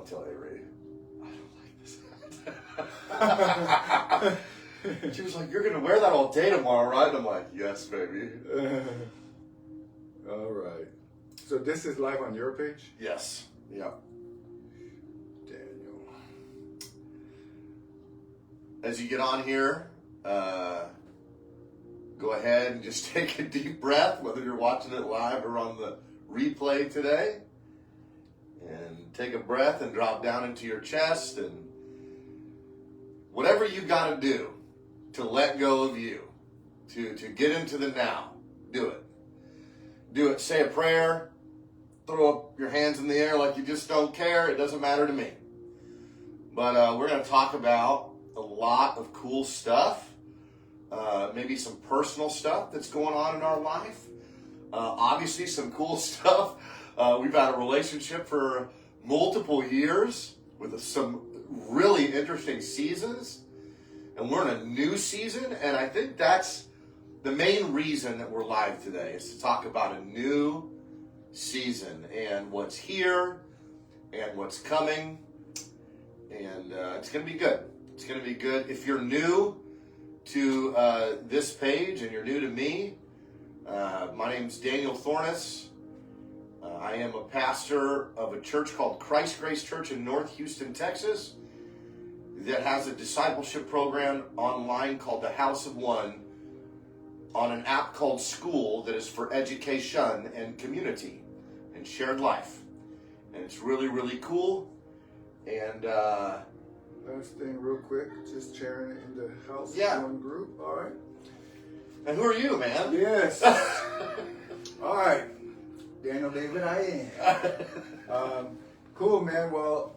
I'll tell Avery, I don't like this. She was like, you're going to wear that all day tomorrow, right? And I'm like, yes, baby. All right. So this is live on your page? Yes. Yeah. Daniel. As you get on here, go ahead and just take a deep breath, whether you're watching it live or on the replay today. And take a breath and drop down into your chest, and whatever you got to do to let go of you, to get into the now, do it. Do it. Say a prayer. Throw up your hands in the air like you just don't care. It doesn't matter to me. But we're going to talk about a lot of cool stuff. Maybe some personal stuff that's going on in our life. Obviously, some cool stuff. We've had a relationship for multiple years with some really interesting seasons. And we're in a new season. And I think that's the main reason that we're live today, is to talk about a new season and what's here and what's coming. And it's going to be good. It's going to be good. If you're new to this page and you're new to me, my name's Daniel Thornes. I am a pastor of a church called Christ Grace Church in North Houston, Texas, that has a discipleship program online called The House of One on an app called School that is for education and community and shared life. And it's really, really cool. And last thing real quick, just sharing it in the House of One group. All right. And who are you, man? Yes. All right. Daniel David, I am. Cool, man. Well,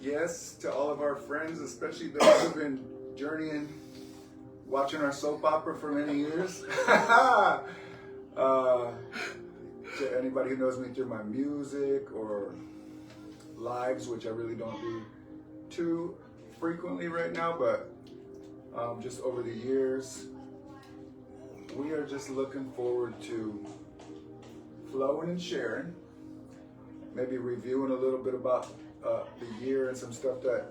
yes, to all of our friends, especially those who've been journeying, watching our soap opera for many years. To anybody who knows me through my music or lives, which I really don't do too frequently right now, but just over the years, we are just looking forward to flowing and sharing, maybe reviewing a little bit about the year and some stuff that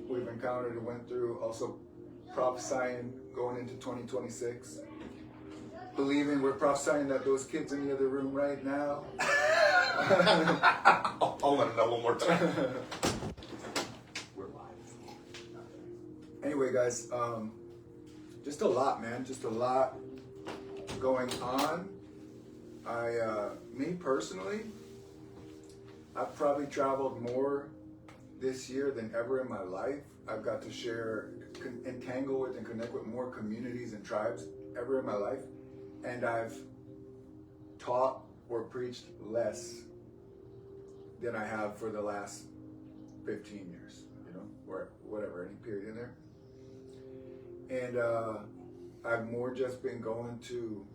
we've encountered and went through, also prophesying going into 2026, believing we're prophesying that those kids in the other room right now. I'll let them know one more time. We're live. Anyway, guys, just a lot, man. Just a lot going on. Me personally, I've probably traveled more this year than ever in my life. I've got to share, entangle with, and connect with more communities and tribes ever in my life. And I've taught or preached less than I have for the last 15 years, or whatever, any period in there. And I've more just been going to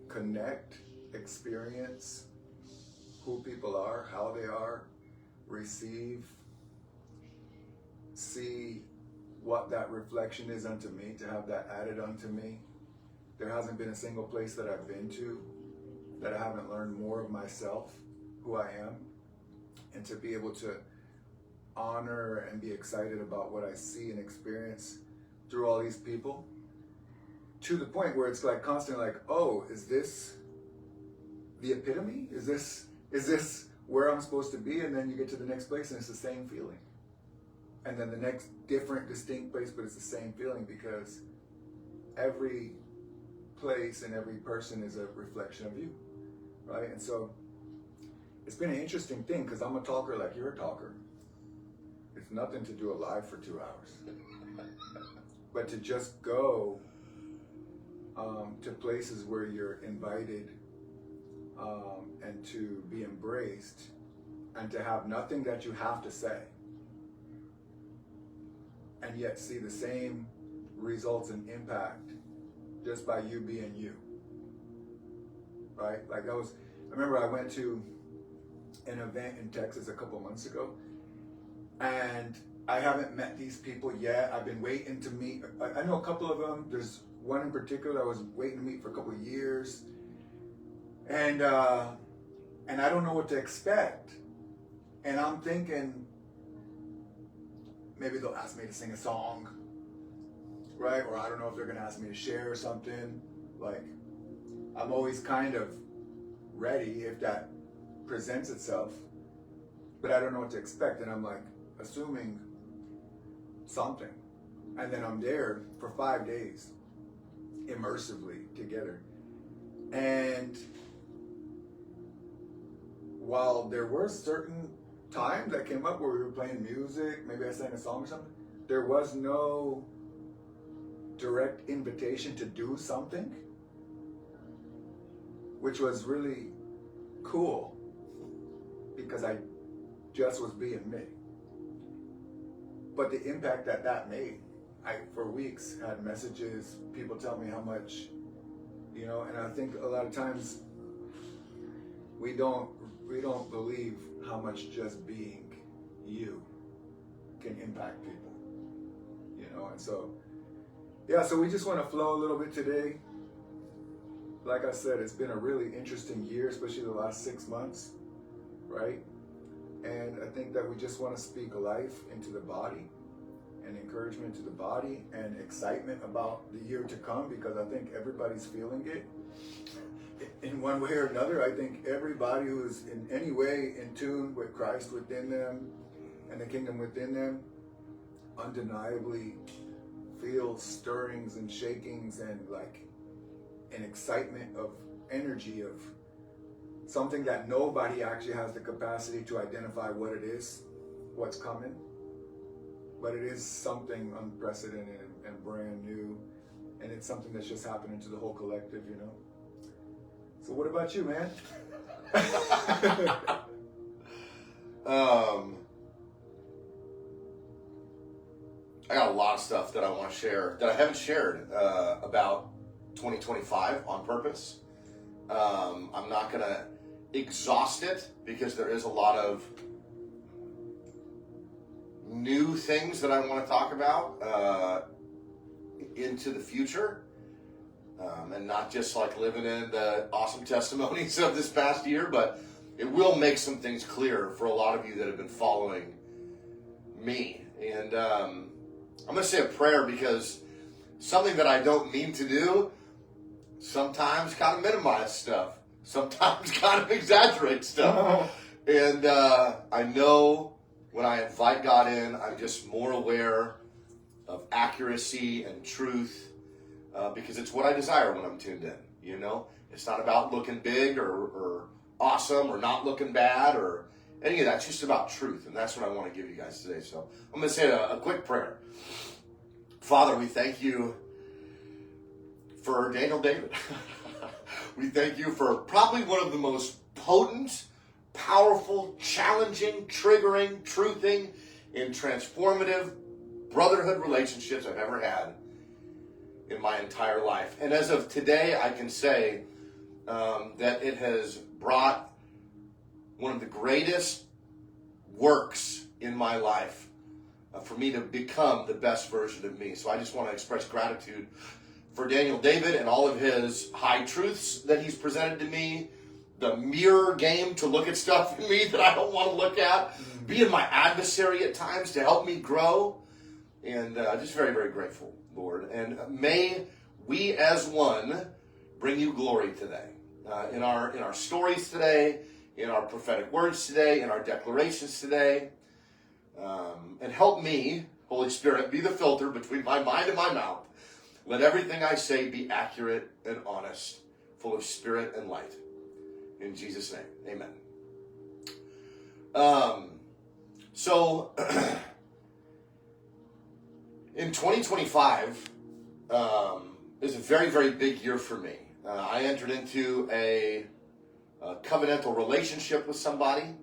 connect, experience who people are, how they are, receive, see what that reflection is unto me, to have that added unto me. There hasn't been a single place that I've been to that I haven't learned more of myself, who I am, and to be able to honor and be excited about what I see and experience through all these people, to the point where it's like constantly like, oh, is this the epitome? Is this where I'm supposed to be? And then you get to the next place and it's the same feeling. And then the next different, distinct place, but it's the same feeling, because every place and every person is a reflection of you, right? And so it's been an interesting thing, because I'm a talker like you're a talker. It's nothing to do a live for 2 hours. But to just go to places where you're invited and to be embraced, and to have nothing that you have to say, and yet see the same results and impact just by you being you, right? Like I remember I went to an event in Texas a couple months ago, and I haven't met these people yet. I've been waiting to meet. I know a couple of them. There's one in particular I was waiting to meet for a couple of years, and I don't know what to expect. And I'm thinking, maybe they'll ask me to sing a song, right? Or I don't know if they're going to ask me to share something. Like, I'm always kind of ready if that presents itself, but I don't know what to expect. And I'm like assuming something. And then I'm there for 5 days, immersively together. And while there were certain times that came up where we were playing music, maybe I sang a song or something, there was no direct invitation to do something, which was really cool because I just was being me. But the impact that made, I, for weeks, had messages, people tell me how much, you know, and I think a lot of times we don't believe how much just being you can impact people, you know. And so, yeah, so we just want to flow a little bit today. Like I said, it's been a really interesting year, especially the last 6 months, right? And I think that we just want to speak life into the body and encouragement to the body and excitement about the year to come, because I think everybody's feeling it in one way or another. I think everybody who is in any way in tune with Christ within them and the kingdom within them undeniably feels stirrings and shakings and like an excitement of energy of something that nobody actually has the capacity to identify what it is, what's coming. But it is something unprecedented and brand new. And it's something that's just happening to the whole collective, you know? So what about you, man? I got a lot of stuff that I want to share that I haven't shared about 2025 on purpose. I'm not going to exhaust it because there is a lot of new things that I want to talk about into the future, and not just like living in the awesome testimonies of this past year, but it will make some things clear for a lot of you that have been following me. And I'm going to say a prayer because something that I don't mean to do, sometimes kind of minimize stuff, sometimes kind of exaggerate stuff. And I know when I invite God in, I'm just more aware of accuracy and truth because it's what I desire when I'm tuned in. You know, it's not about looking big or awesome or not looking bad or any of that. It's just about truth, and that's what I want to give you guys today. So I'm going to say a quick prayer. Father, we thank you for Daniel David. We thank you for probably one of the most potent, powerful, challenging, triggering, truthing, and transformative brotherhood relationships I've ever had in my entire life. And as of today, I can say that it has brought one of the greatest works in my life for me to become the best version of me. So I just want to express gratitude for Daniel David and all of his high truths that he's presented to me, the mirror game to look at stuff in me that I don't want to look at, being my adversary at times to help me grow, and just very, very grateful, Lord. And may we as one bring you glory today, in our stories today, in our prophetic words today, in our declarations today, and help me, Holy Spirit, be the filter between my mind and my mouth. Let everything I say be accurate and honest, full of spirit and light. In Jesus' name, amen. So, in 2025 is a very, very big year for me. I entered into a covenantal relationship with somebody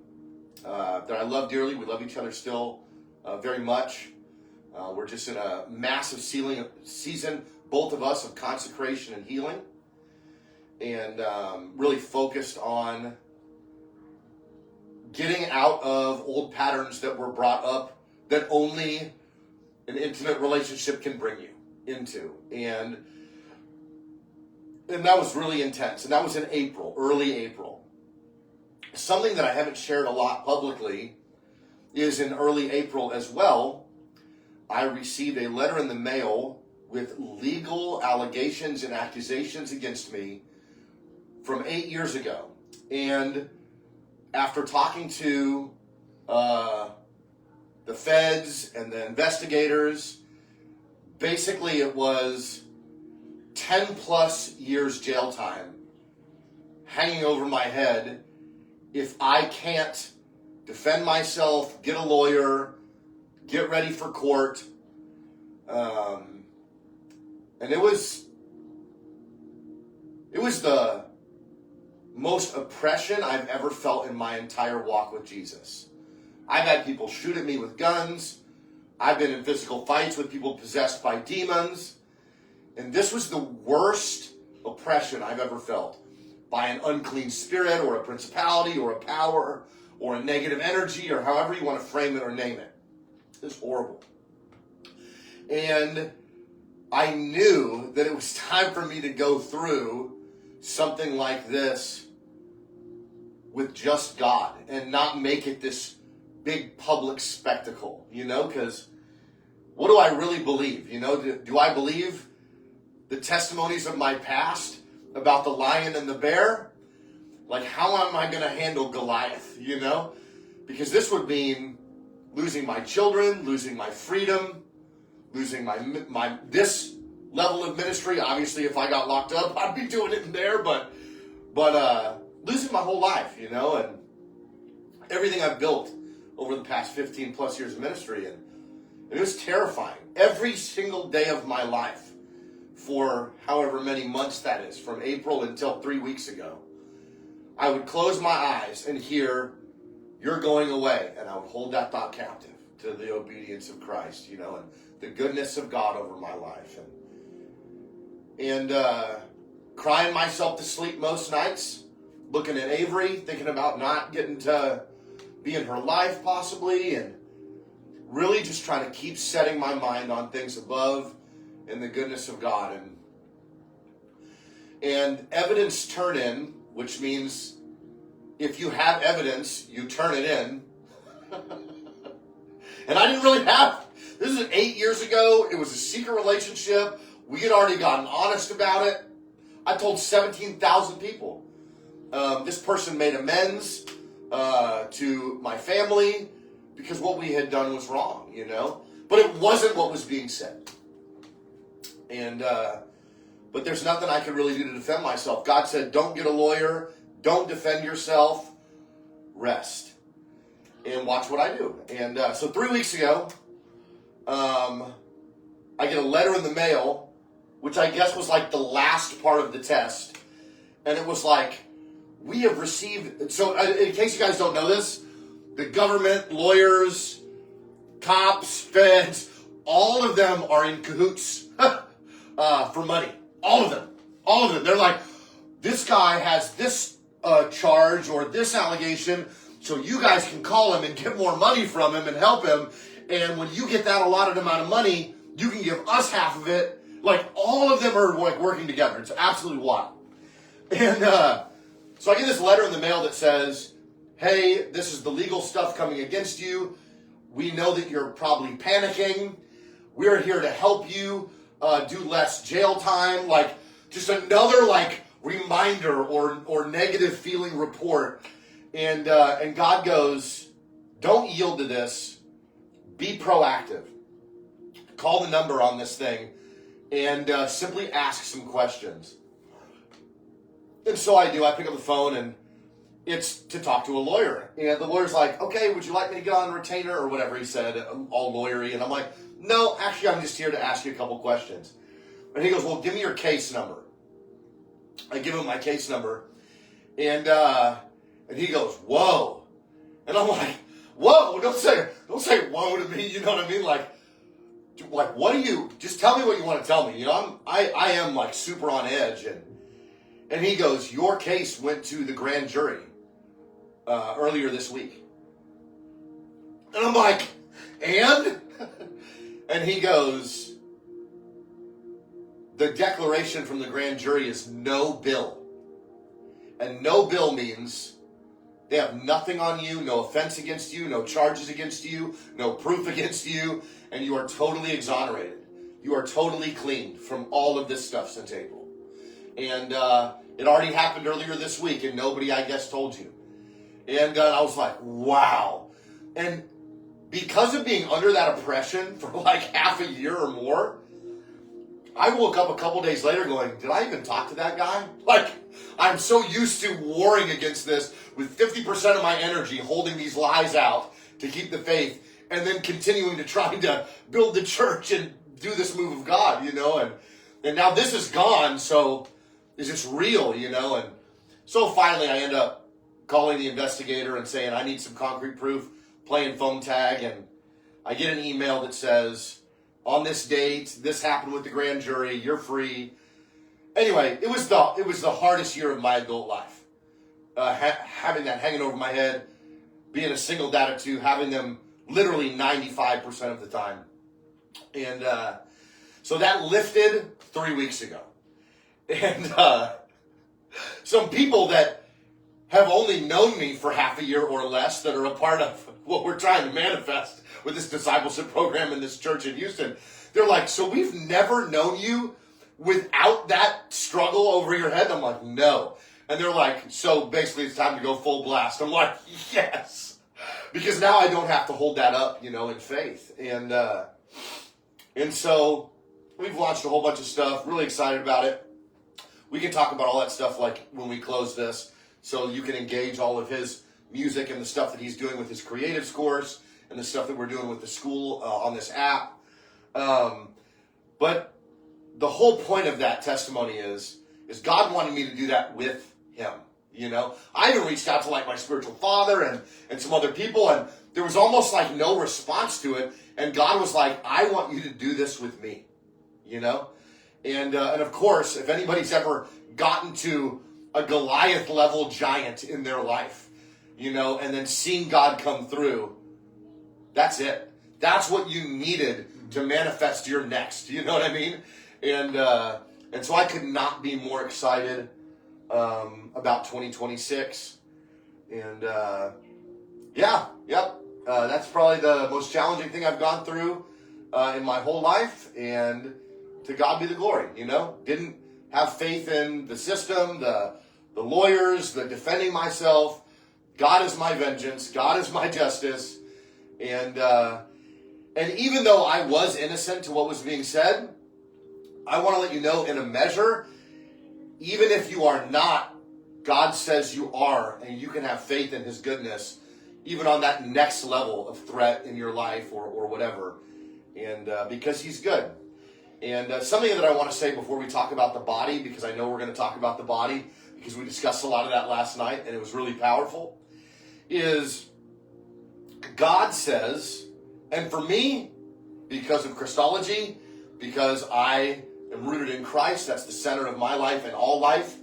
that I love dearly. We love each other still very much. We're just in a massive season, both of us, of consecration and healing. And really focused on getting out of old patterns that were brought up that only an intimate relationship can bring you into. And that was really intense. And that was in April, early April. Something that I haven't shared a lot publicly is in early April as well. I received a letter in the mail with legal allegations and accusations against me from 8 years ago. And after talking to the feds and the investigators, basically it was 10 plus years jail time hanging over my head if I can't defend myself, get a lawyer, get ready for court. And it was the most oppression I've ever felt in my entire walk with Jesus. I've had people shoot at me with guns. I've been in physical fights with people possessed by demons. And this was the worst oppression I've ever felt by an unclean spirit or a principality or a power or a negative energy or however you want to frame it or name it. It's horrible. And I knew that it was time for me to go through something like this with just God and not make it this big public spectacle, because what do I really believe? Do I believe the testimonies of my past about the lion and the bear? Like, how am I going to handle Goliath, Because this would mean losing my children, losing my freedom, losing my this level of ministry. Obviously, if I got locked up, I'd be doing it in there, but losing my whole life, and everything I've built over the past 15 plus years of ministry. And it was terrifying. Every single day of my life for however many months that is, from April until 3 weeks ago, I would close my eyes and hear, "You're going away." And I would hold that thought captive to the obedience of Christ, and the goodness of God over my life. And crying myself to sleep most nights, looking at Avery, thinking about not getting to be in her life possibly, and really just trying to keep setting my mind on things above and the goodness of God. And evidence turn in, which means if you have evidence, you turn it in. And I didn't really have. This is 8 years ago. It was a secret relationship. We had already gotten honest about it. I told 17,000 people. This person made amends to my family because what we had done was wrong, But it wasn't what was being said. And but there's nothing I could really do to defend myself. God said, don't get a lawyer. Don't defend yourself. Rest. And watch what I do. And so 3 weeks ago, I get a letter in the mail, which I guess was like the last part of the test. And it was like, we have received... So in case you guys don't know this, the government, lawyers, cops, feds, all of them are in cahoots for money. All of them. All of them. They're like, this guy has this charge or this allegation, so you guys can call him and get more money from him and help him. And when you get that allotted amount of money, you can give us half of it. Like, all of them are like working together. It's absolutely wild. And so I get this letter in the mail that says, hey, this is the legal stuff coming against you. We know that you're probably panicking. We're here to help you do less jail time. Like, just another like reminder or negative feeling report. And God goes, don't yield to this. Be proactive. Call the number on this thing and simply ask some questions. And so I do. I pick up the phone and it's to talk to a lawyer. And the lawyer's like, okay, would you like me to get on retainer or whatever he said, all lawyery. And I'm like, no, actually, I'm just here to ask you a couple questions. And he goes, well, give me your case number. I give him my case number. And he goes, whoa. And I'm like, whoa, don't say whoa to me. You know what I mean? Like, what do you, just tell me what you want to tell me. I am like super on edge. And he goes, your case went to the grand jury earlier this week. And I'm like, and? And he goes, the declaration from the grand jury is no bill. And no bill means They have nothing on you, no offense against you, no charges against you, no proof against you, and you are totally exonerated. You are totally clean from all of this stuff since April. And it already happened earlier this week, and nobody, I guess, told you. And I was like, wow. And because of being under that oppression for like half a year or more, I woke up a couple days later going, did I even talk to that guy? Like, I'm so used to warring against this with 50% of my energy holding these lies out to keep the faith, and then continuing to try to build the church and do this move of God, and now this is gone, so is this real, and so finally I end up calling the investigator and saying, I need some concrete proof, playing phone tag, and I get an email that says, on this date, this happened with the grand jury, you're free. Anyway, it was the hardest year of my adult life. Having that hanging over my head, being a single dad of two, having them literally 95% of the time. And so that lifted 3 weeks ago. And some people that have only known me for half a year or less, that are a part of what we're trying to manifest with this discipleship program in this church in Houston, they're like, so we've never known you without that struggle over your head? I'm like, no. And they're like, so basically it's time to go full blast. I'm like, yes. Because now I don't have to hold that up, in faith. And so we've launched a whole bunch of stuff, really excited about it. We can talk about all that stuff like when we close this, so you can engage all of his music and the stuff that he's doing with his creatives course and the stuff that we're doing with the school on this app. But the whole point of that testimony is God wanted me to do that with him. I even reached out to like my spiritual father and some other people, and there was almost like no response to it. And God was like, I want you to do this with me, And of course, if anybody's ever gotten to a Goliath level giant in their life, and then seeing God come through, that's it. That's what you needed to manifest your next. You know what I mean? And so I could not be more excited about 2026. And that's probably the most challenging thing I've gone through in my whole life. And to God be the glory. Didn't have faith in the system, the lawyers, the defending myself. God is my vengeance. God is my justice. And even though I was innocent to what was being said, I want to let you know, in a measure, even if you are not, God says you are, and you can have faith in his goodness, even on that next level of threat in your life or whatever. And because he's good. And something that I want to say before we talk about the body, because I know we're going to talk about the body, because we discussed a lot of that last night, and it was really powerful, is God says, and for me, because of Christology, because I am rooted in Christ, that's the center of my life and all life,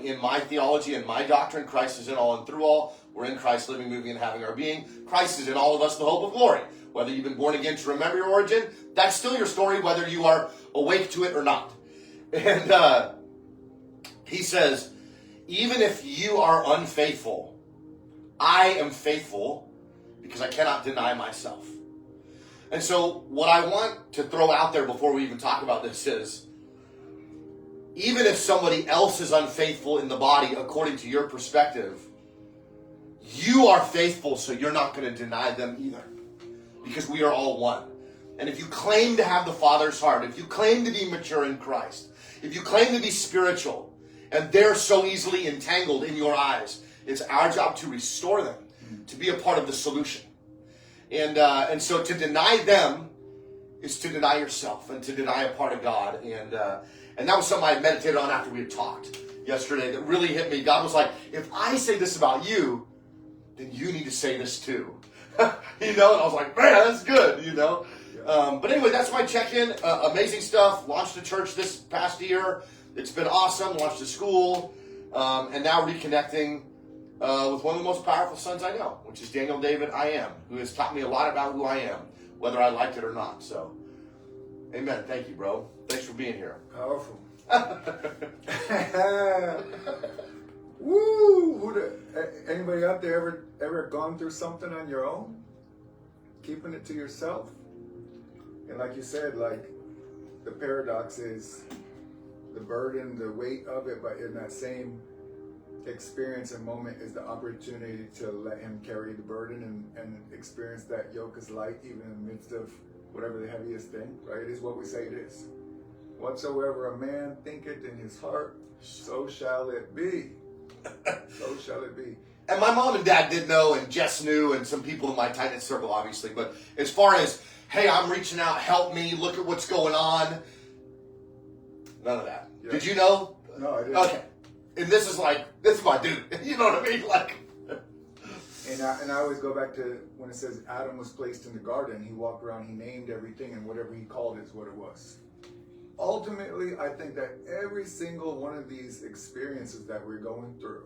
in my theology and my doctrine, Christ is in all and through all. We're in Christ, living, moving, and having our being. Christ is in all of us, the hope of glory. Whether you've been born again to remember your origin, that's still your story, whether you are awake to it or not. And he says, even if you are unfaithful, I am faithful, because I cannot deny myself. And so what I want to throw out there before we even talk about this is, even if somebody else is unfaithful in the body according to your perspective, you are faithful, so you're not going to deny them either. Because we are all one. And if you claim to have the Father's heart, if you claim to be mature in Christ, if you claim to be spiritual, and they're so easily entangled in your eyes, it's our job to restore them, to be a part of the solution. And so to deny them is to deny yourself and to deny a part of God. And that was something I meditated on after we had talked yesterday that really hit me. God was like, if I say this about you, then you need to say this too. And I was like, man, that's good, But anyway, that's my check-in. Amazing stuff. Launched a church this past year. It's been awesome. Launched a school. And now reconnecting with one of the most powerful sons I know, which is Daniel David I Am, who has taught me a lot about who I am, whether I liked it or not. So, amen. Thank you, bro. Thanks for being here. Powerful. Woo! Anybody out there ever gone through something on your own? Keeping it to yourself? And like you said, like the paradox is the burden, the weight of it, but in that same experience and moment is the opportunity to let him carry the burden and experience that yoke is light even in the midst of whatever the heaviest thing, right? It is what we say it is. Whatsoever a man thinketh in his heart, so shall it be. So shall it be. And my mom and dad did know, and Jess knew, and some people in my tight-knit circle, obviously. But as far as, hey, I'm reaching out, help me, look at what's going on, none of that. Yeah. Did you know? No, I didn't. Okay. And this is my dude. You know what I mean? Like. And I always go back to when it says Adam was placed in the garden, he walked around, he named everything, and whatever he called it is what it was. Ultimately, I think that every single one of these experiences that we're going through,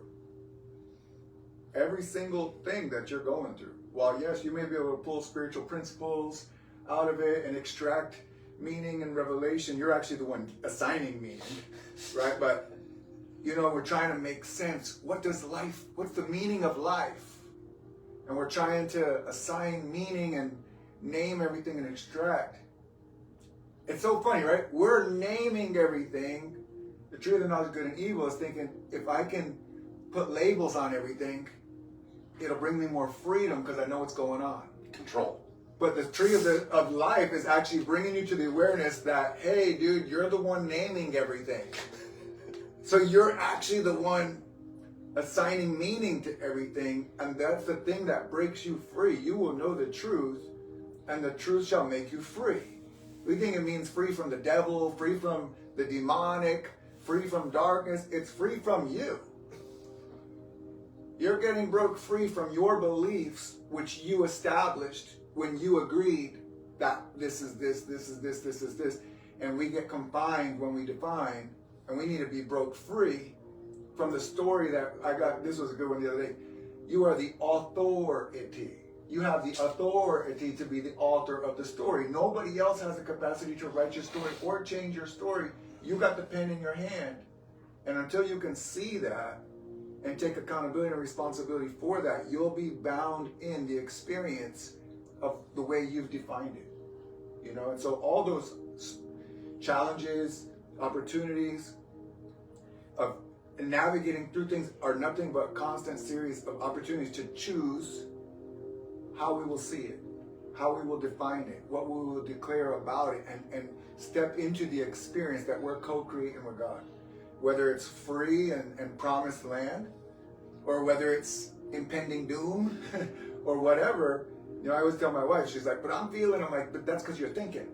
every single thing that you're going through, while yes, you may be able to pull spiritual principles out of it and extract meaning and revelation, you're actually the one assigning meaning, right? But, you know, we're trying to make sense. What's the meaning of life? And we're trying to assign meaning and name everything and extract. It's so funny, right? We're naming everything. The tree of the knowledge of good and evil is thinking, if I can put labels on everything, it'll bring me more freedom because I know what's going on. Control. But the tree of life is actually bringing you to the awareness that, hey, dude, you're the one naming everything. So you're actually the one assigning meaning to everything, and that's the thing that breaks you free. You will know the truth, and the truth shall make you free. We think it means free from the devil, free from the demonic, free from darkness. It's free from you. You're getting broke free from your beliefs, which you established when you agreed that this is this, this is this, this is this. And we get confined when we define, and we need to be broke free from the story that I got. This was a good one the other day. You are the authority. You have the authority to be the author of the story. Nobody else has the capacity to write your story or change your story. You got the pen in your hand. And until you can see that and take accountability and responsibility for that, you'll be bound in the experience of the way you've defined it. You know, and so all those challenges, opportunities of navigating through things are nothing but a constant series of opportunities to choose how we will see it, how we will define it, what we will declare about it, and step into the experience that we're co-creating with God. Whether it's free and promised land, or whether it's impending doom, or whatever. You know, I always tell my wife, she's like, but I'm like, but that's because you're thinking.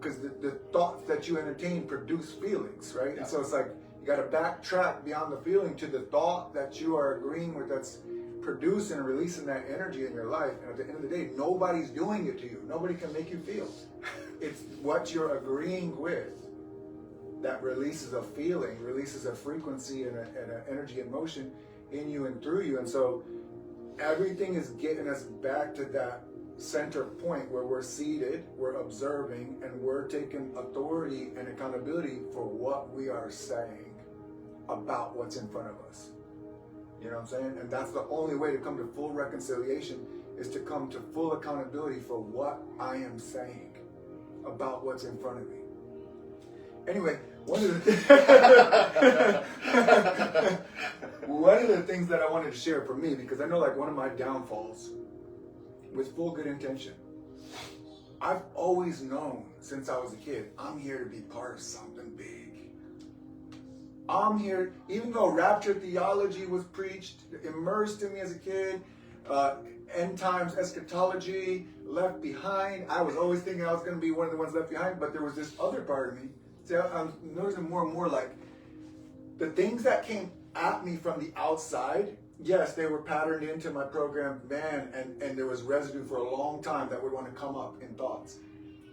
Because the thoughts that you entertain produce feelings, right? Yeah. And so it's like, you got to backtrack beyond the feeling to the thought that you are agreeing with, that's producing and releasing that energy in your life. And at the end of the day, nobody's doing it to you. Nobody can make you feel. It's what you're agreeing with that releases a feeling, releases a frequency and an energy and motion in you and through you. And so everything is getting us back to that center point where we're seated, we're observing, and we're taking authority and accountability for what we are saying about what's in front of us. You know what I'm saying? And that's the only way to come to full reconciliation, is to come to full accountability for what I am saying about what's in front of me. Anyway, one of the things that I wanted to share for me, because I know like one of my downfalls, with full good intention, I've always known since I was a kid, I'm here to be part of something big. I'm here, even though rapture theology was preached, immersed in me as a kid, end times eschatology, left behind. I was always thinking I was going to be one of the ones left behind, but there was this other part of me. See, I'm noticing more and more like the things that came at me from the outside, yes, they were patterned into my program, man, and there was residue for a long time that would want to come up in thoughts.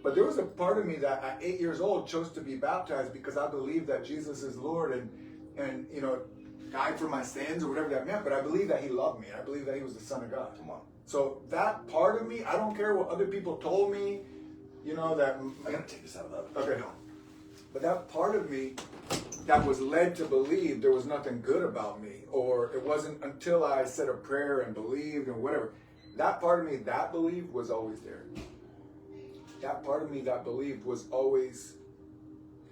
But there was a part of me that at 8 years old chose to be baptized because I believed that Jesus is Lord and you know, died for my sins or whatever that meant. But I believe that he loved me. I believe that he was the Son of God. Come on. So that part of me, I don't care what other people told me, you know, that... I gotta take this out of the... Okay, no. But that part of me that was led to believe there was nothing good about me, or it wasn't until I said a prayer and believed and whatever. That part of me that believed was always there. That part of me that believed was always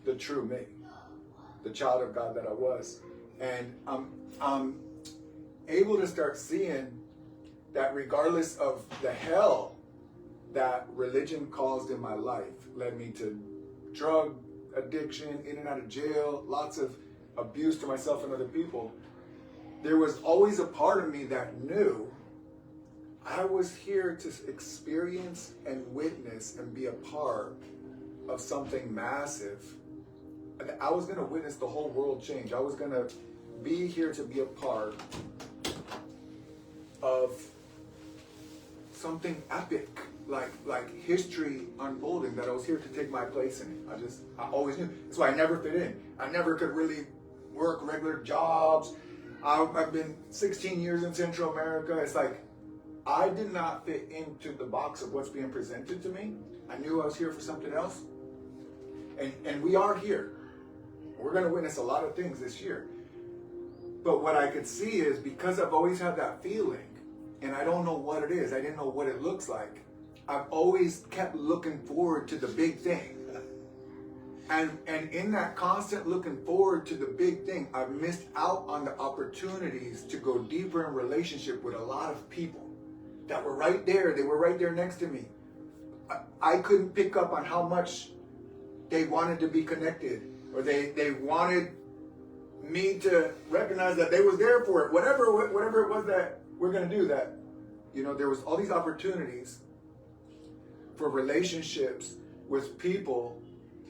the true me, the child of God that I was. And I'm able to start seeing that regardless of the hell that religion caused in my life, led me to drug addiction, in and out of jail, lots of abuse to myself and other people, there was always a part of me that knew I was here to experience and witness and be a part of something massive. And I was going to witness the whole world change. I was going to be here to be a part of something epic, like history unfolding, that I was here to take my place in it. I always knew. That's why I never fit in. I never could really work regular jobs. I've been 16 years in Central America. It's like I did not fit into the box of what's being presented to me. I knew I was here for something else. And we are here. We're going to witness a lot of things this year. But what I could see is, because I've always had that feeling, and I don't know what it is, I didn't know what it looks like, I've always kept looking forward to the big thing. And in that constant looking forward to the big thing, I've missed out on the opportunities to go deeper in relationship with a lot of people that were right there. They were right there next to me. I couldn't pick up on how much they wanted to be connected, or they wanted me to recognize that they was there for it. Whatever it was that we're going to do, that, there was all these opportunities for relationships with people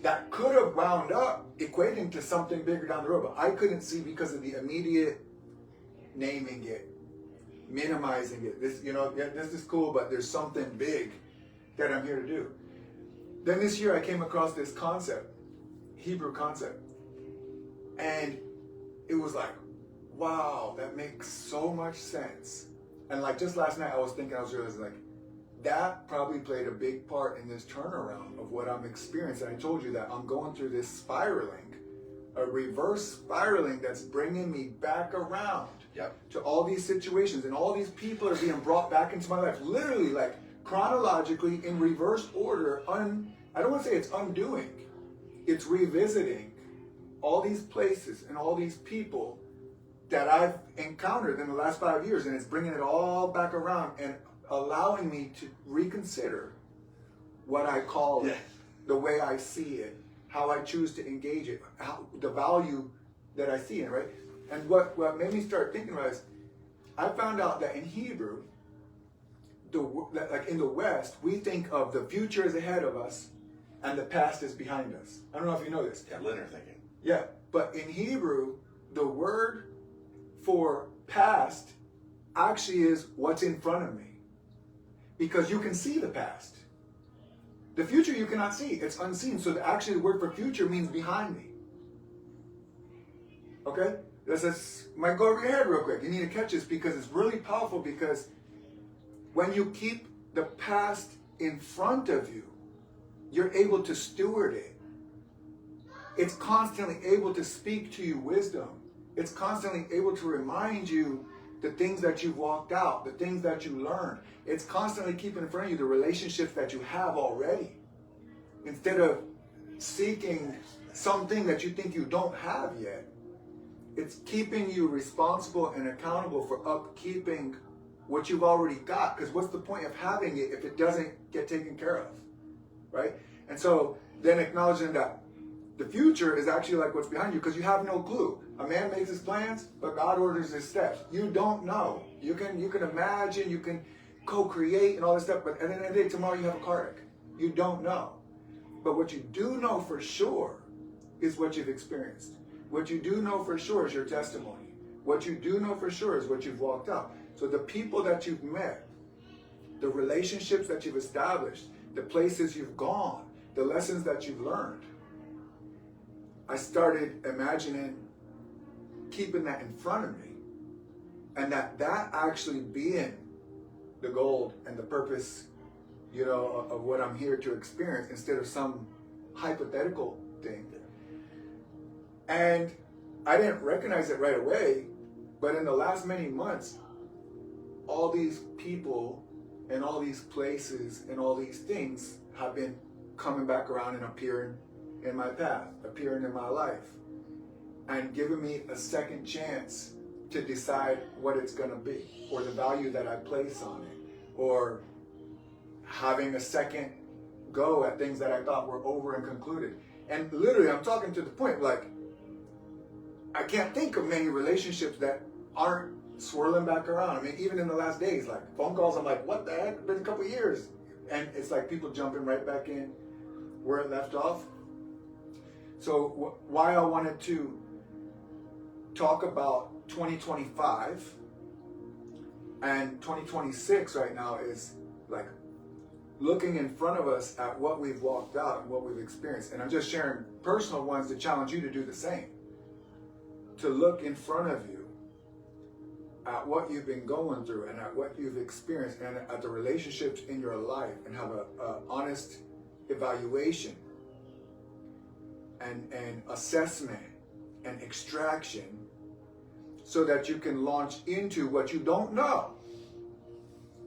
that could have wound up equating to something bigger down the road, but I couldn't see because of the immediate naming it, minimizing it. This is cool, but there's something big that I'm here to do. Then this year I came across this concept, Hebrew concept, and it was like, wow, that makes so much sense. And like just last night I was realizing like, that probably played a big part in this turnaround of what I'm experiencing. I told you that I'm going through this spiraling, a reverse spiraling that's bringing me back around to all these situations, and all these people are being brought back into my life, literally like chronologically in reverse order. I don't want to say it's undoing, it's revisiting all these places and all these people that I've encountered in the last 5 years, and it's bringing it all back around and allowing me to reconsider what I call it, the way I see it, how I choose to engage it, the value that I see in it, right? And what made me start thinking about is, I found out that in Hebrew, like in the West, we think of the future is ahead of us and the past is behind us. I don't know if you know this. Yeah, linear thinking. Yeah, but in Hebrew, the word for past actually is what's in front of me. Because you can see the past. The future you cannot see. It's unseen. So actually the word for future means behind me. Okay? This might go over your head real quick. You need to catch this because it's really powerful, because when you keep the past in front of you, you're able to steward it. It's constantly able to speak to you wisdom. It's constantly able to remind you the things that you've walked out, the things that you learned. It's constantly keeping in front of you the relationships that you have already. Instead of seeking something that you think you don't have yet, it's keeping you responsible and accountable for upkeeping what you've already got. Because what's the point of having it if it doesn't get taken care of, right? And so then acknowledging that the future is actually like what's behind you, because you have no clue. A man makes his plans, but God orders his steps. You don't know. You can imagine, you can co-create and all this stuff, but at the end of the day, tomorrow you have a car wreck. You don't know. But what you do know for sure is what you've experienced. What you do know for sure is your testimony. What you do know for sure is what you've walked out. So the people that you've met, the relationships that you've established, the places you've gone, the lessons that you've learned, I started imagining keeping that in front of me, and that actually being the goal and the purpose, of what I'm here to experience, instead of some hypothetical thing. And I didn't recognize it right away, but in the last many months, all these people and all these places and all these things have been coming back around and appearing in my path, appearing in my life, and giving me a second chance to decide what it's going to be, or the value that I place on it, or having a second go at things that I thought were over and concluded. And literally, I'm talking to the point, like, I can't think of many relationships that aren't swirling back around. I mean, even in the last days, like phone calls, I'm like, what the heck? It's been a couple of years. And it's like people jumping right back in where it left off. So why I wanted to talk about 2025 and 2026 right now is like looking in front of us at what we've walked out and what we've experienced. And I'm just sharing personal ones to challenge you to do the same. To look in front of you at what you've been going through and at what you've experienced and at the relationships in your life, and have a honest evaluation and assessment and extraction, so that you can launch into what you don't know,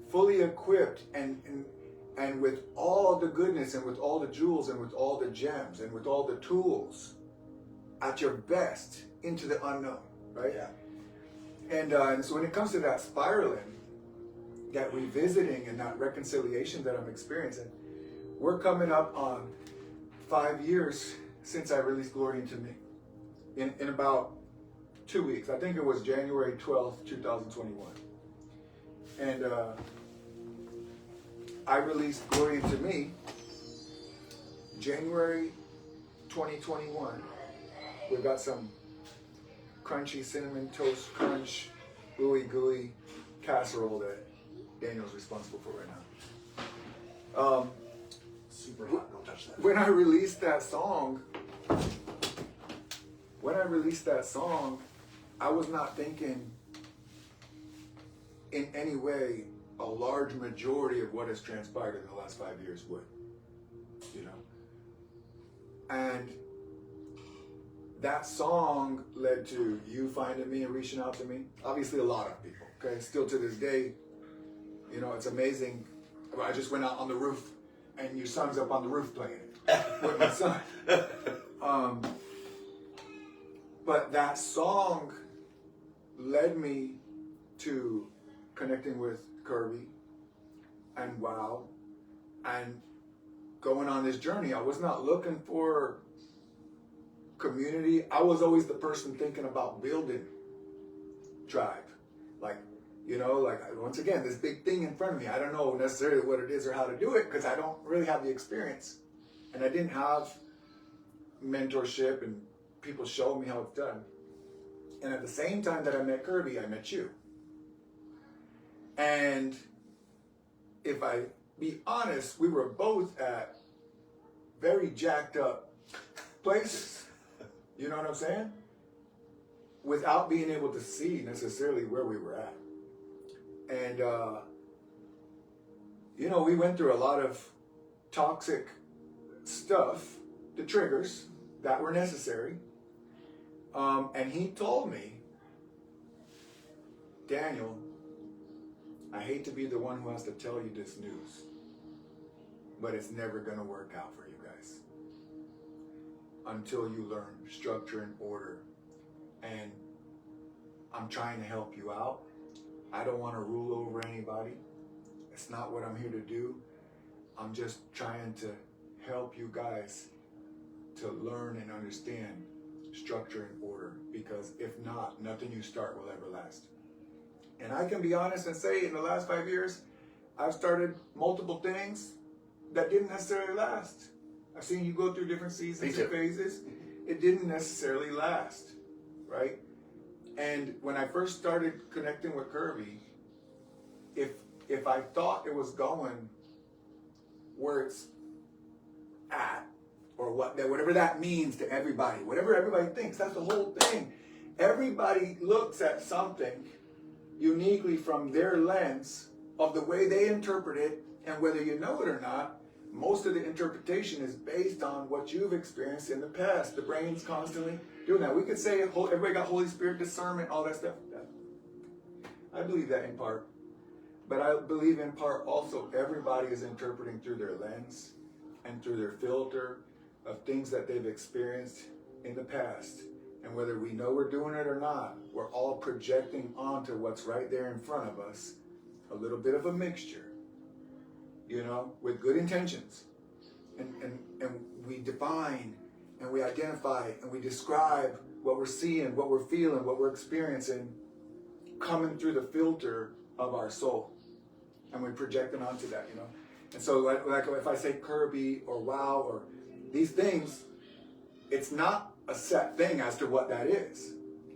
fully equipped and with all the goodness and with all the jewels and with all the gems and with all the tools at your best into the unknown, right? Yeah. And so when it comes to that spiraling, that revisiting and that reconciliation that I'm experiencing, we're coming up on 5 years since I released Glory Into Me. In about 2 weeks. I think it was January 12th, 2021. And I released Glory Into Me January 2021. We've got some crunchy cinnamon toast crunch, ooey gooey casserole that Daniel's responsible for right now. Super hot, don't touch that. When I released that song, I was not thinking in any way a large majority of what has transpired in the last 5 years would, you know. And that song led to you finding me and reaching out to me. Obviously, a lot of people, okay? Still to this day, you know, it's amazing. I just went out on the roof and your son's up on the roof playing it with my son. But that song led me to connecting with Kirby and WOW and going on this journey. I was not looking for community. I was always the person thinking about building tribe. Like, you know, like once again, this big thing in front of me. I don't know necessarily what it is or how to do it because I don't really have the experience. And I didn't have mentorship and people showing me how it's done. And at the same time that I met Kirby, I met you. And if I be honest, we were both at very jacked up places. You know what I'm saying? Without being able to see necessarily where we were at. And, you know, we went through a lot of toxic stuff, the triggers that were necessary. And he told me, Daniel, I hate to be the one who has to tell you this news, but it's never going to work out for you guys until you learn structure and order. And I'm trying to help you out. I don't want to rule over anybody. It's not what I'm here to do. I'm just trying to help you guys to learn and understand structure and order, because if not, nothing you start will ever last. And I can be honest and say in the last 5 years, I've started multiple things that didn't necessarily last. I've seen you go through different seasons and phases. It didn't necessarily last, right? And when I first started connecting with Kirby, if I thought it was going where it's at, or whatever that means to everybody, whatever everybody thinks, that's the whole thing. Everybody looks at something uniquely from their lens of the way they interpret it, and whether you know it or not, most of the interpretation is based on what you've experienced in the past. The brain's constantly doing that. We could say everybody got Holy Spirit discernment, all that stuff. I believe that in part. But I believe in part also everybody is interpreting through their lens and through their filter of things that they've experienced in the past. And whether we know we're doing it or not, we're all projecting onto what's right there in front of us a little bit of a mixture, with good intentions. And we define and we identify and we describe what we're seeing, what we're feeling, what we're experiencing, coming through the filter of our soul. And we project it onto that, And so like if I say Kirby or wow or these things, it's not a set thing as to what that is.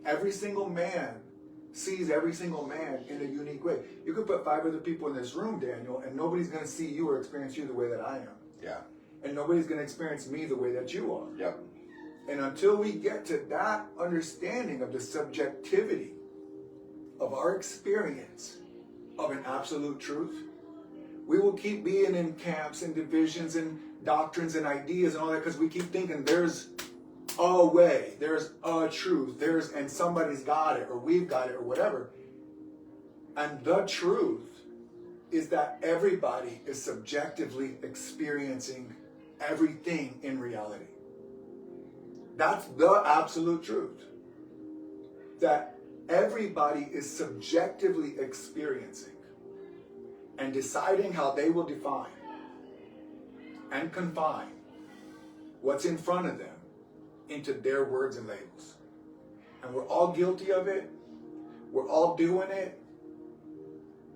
Every single man sees every single man in a unique way. You could put 5 other people in this room, Daniel, and nobody's going to see you or experience you the way that I am. Yeah. And nobody's going to experience me the way that you are. Yep. And until we get to that understanding of the subjectivity of our experience of an absolute truth, we will keep being in camps and divisions and doctrines and ideas and all that because we keep thinking there's a way, there's a truth, and somebody's got it or we've got it or whatever. And the truth is that everybody is subjectively experiencing everything in reality. That's the absolute truth. That everybody is subjectively experiencing and deciding how they will define and confine what's in front of them into their words and labels. And we're all guilty of it. We're all doing it.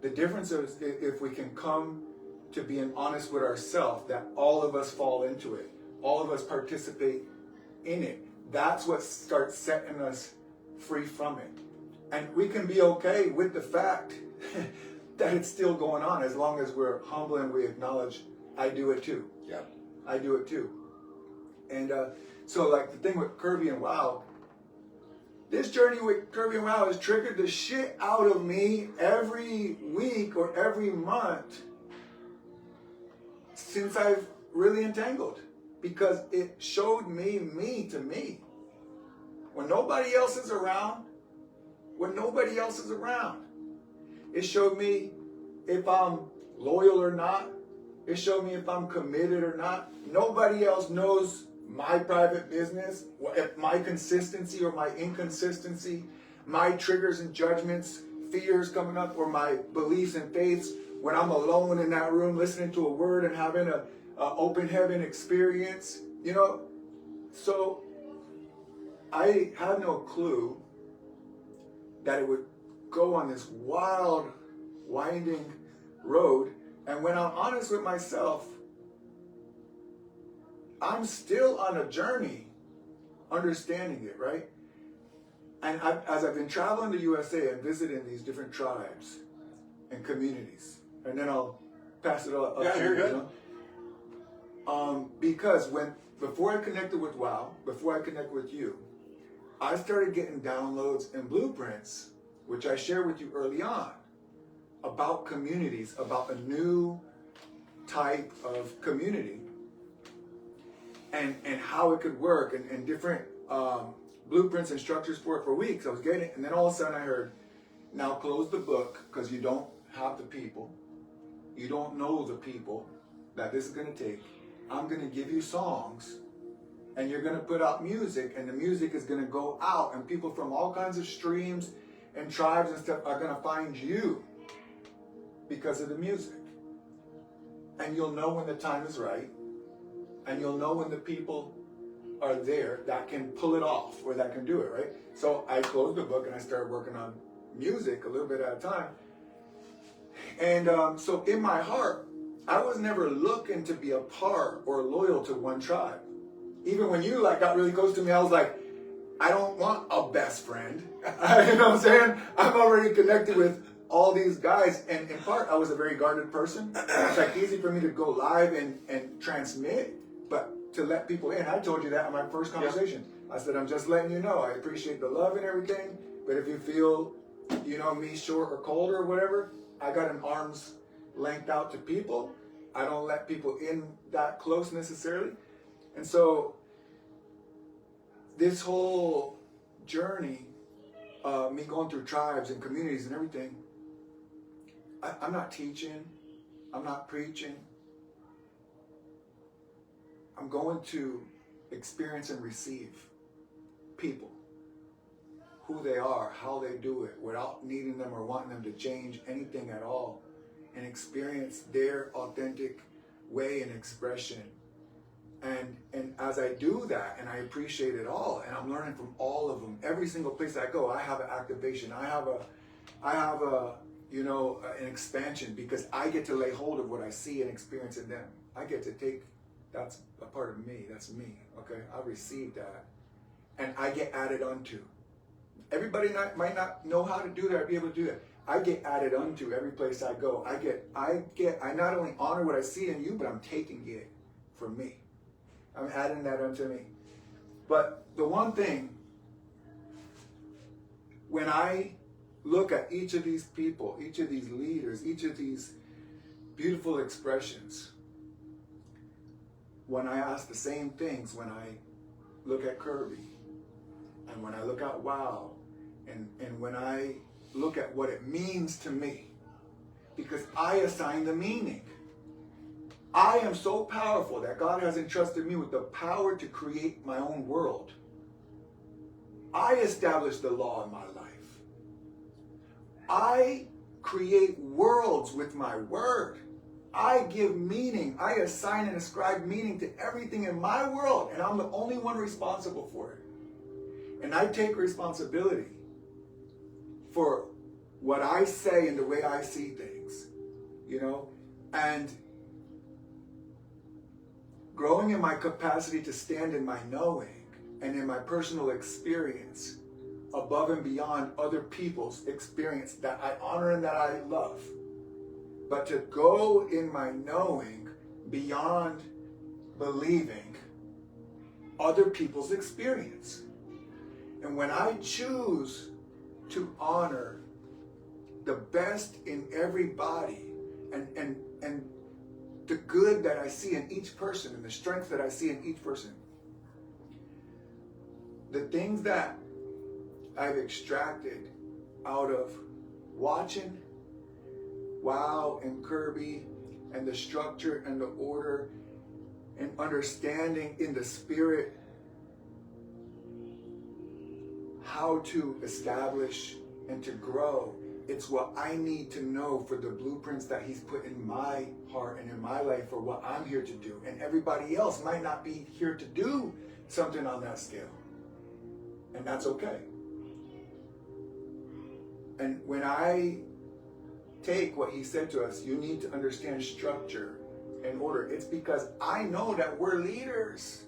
The difference is if we can come to being honest with ourselves that all of us fall into it. All of us participate in it. That's what starts setting us free from it. And we can be okay with the fact that it's still going on as long as we're humble and we acknowledge, I do it too. Yeah. I do it too. And so like the thing with Kirby and Wow, this journey with Kirby and Wow has triggered the shit out of me every week or every month since I've really entangled. Because it showed me to me. When nobody else is around, it showed me if I'm loyal or not. It showed me if I'm committed or not. Nobody else knows my private business, if my consistency or my inconsistency, my triggers and judgments, fears coming up, or my beliefs and faiths when I'm alone in that room listening to a word and having a open heaven experience, So I had no clue that it would go on this wild, winding road. And when I'm honest with myself, I'm still on a journey understanding it, right? And as I've been traveling the USA and visiting these different tribes and communities, and then I'll pass it up. Yeah, you're good. Because before I connected with Wow, before I connected with you, I started getting downloads and blueprints, which I shared with you early on, about communities, about a new type of community, and how it could work, and different blueprints and structures for weeks. I was getting it, and then all of a sudden I heard, now close the book, because you don't have the people. You don't know the people that this is going to take. I'm going to give you songs, and you're going to put out music, and the music is going to go out, and people from all kinds of streams and tribes and stuff are going to find you because of the music. And you'll know when the time is right, and you'll know when the people are there that can pull it off or that can do it, right? So I closed the book and I started working on music a little bit at a time. And so in my heart, I was never looking to be a part or loyal to one tribe. Even when you got really close to me, I was like, I don't want a best friend. You know what I'm saying? I'm already connected with all these guys. And in part, I was a very guarded person. It's easy for me to go live and transmit, but to let people in. I told you that in my first conversation. Yeah. I said, I'm just letting you know, I appreciate the love and everything, but if you feel, me short or cold or whatever, I got an arm's length out to people. I don't let people in that close necessarily. And so this whole journey, me going through tribes and communities and everything, I'm not teaching, I'm not preaching. I'm going to experience and receive people, who they are, how they do it, without needing them or wanting them to change anything at all, and experience their authentic way and expression. And as I do that, and I appreciate it all, and I'm learning from all of them, every single place I go, I have an activation. I have a an expansion, because I get to lay hold of what I see and experience in them. I get to take, that's a part of me, that's me, okay? I receive that, and I get added unto. Everybody might not know how to do that or be able to do that. I get added unto every place I go. I not only honor what I see in you, but I'm taking it from me. I'm adding that unto me. But the one thing, when I look at each of these people, each of these leaders, each of these beautiful expressions, when I ask the same things, when I look at Kirby, and when I look at WOW, and when I look at what it means to me, because I assign the meaning. I am so powerful that God has entrusted me with the power to create my own world. I establish the law in my life. I create worlds with my word. I give meaning. I assign and ascribe meaning to everything in my world, and I'm the only one responsible for it. And I take responsibility for what I say and the way I see things, and growing in my capacity to stand in my knowing and in my personal experience above and beyond other people's experience that I honor and that I love. But to go in my knowing beyond believing other people's experience. And when I choose to honor the best in everybody and the good that I see in each person and the strength that I see in each person, the things that I've extracted out of watching WOW and Kirby, and the structure and the order and understanding in the spirit how to establish and to grow. It's what I need to know for the blueprints that he's put in my heart and in my life for what I'm here to do. And everybody else might not be here to do something on that scale. And that's okay. And when I take what he said to us, you need to understand structure and order, it's because I know that we're leaders.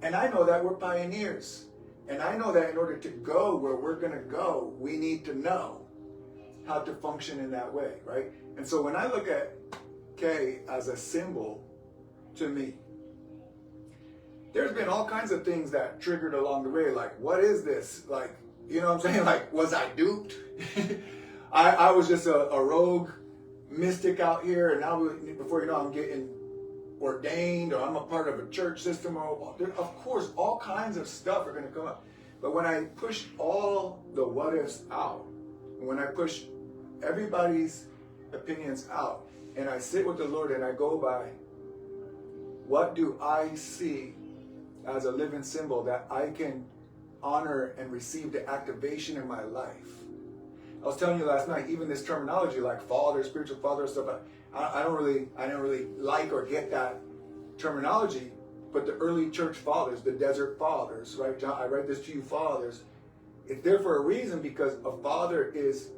And I know that we're pioneers. And I know that in order to go where we're going to go, we need to know how to function in that way, right? And so when I look at Kay as a symbol to me, there's been all kinds of things that triggered along the way, like, what is this? Like, you know what I'm saying? Like, was I duped? I was just a rogue mystic out here, and now before you know, I'm getting ordained, or I'm a part of a church system, or of course, all kinds of stuff are going to come up. But when I push all the what ifs out, when I push everybody's opinions out, and I sit with the Lord and I go by, what do I see as a living symbol that I can honor and receive the activation in my life? I was telling you last night, even this terminology like father, spiritual father, stuff, I don't really like or get that terminology. But the early church fathers, the desert fathers, right? John, I write this to you, fathers. It's there for a reason, because a father is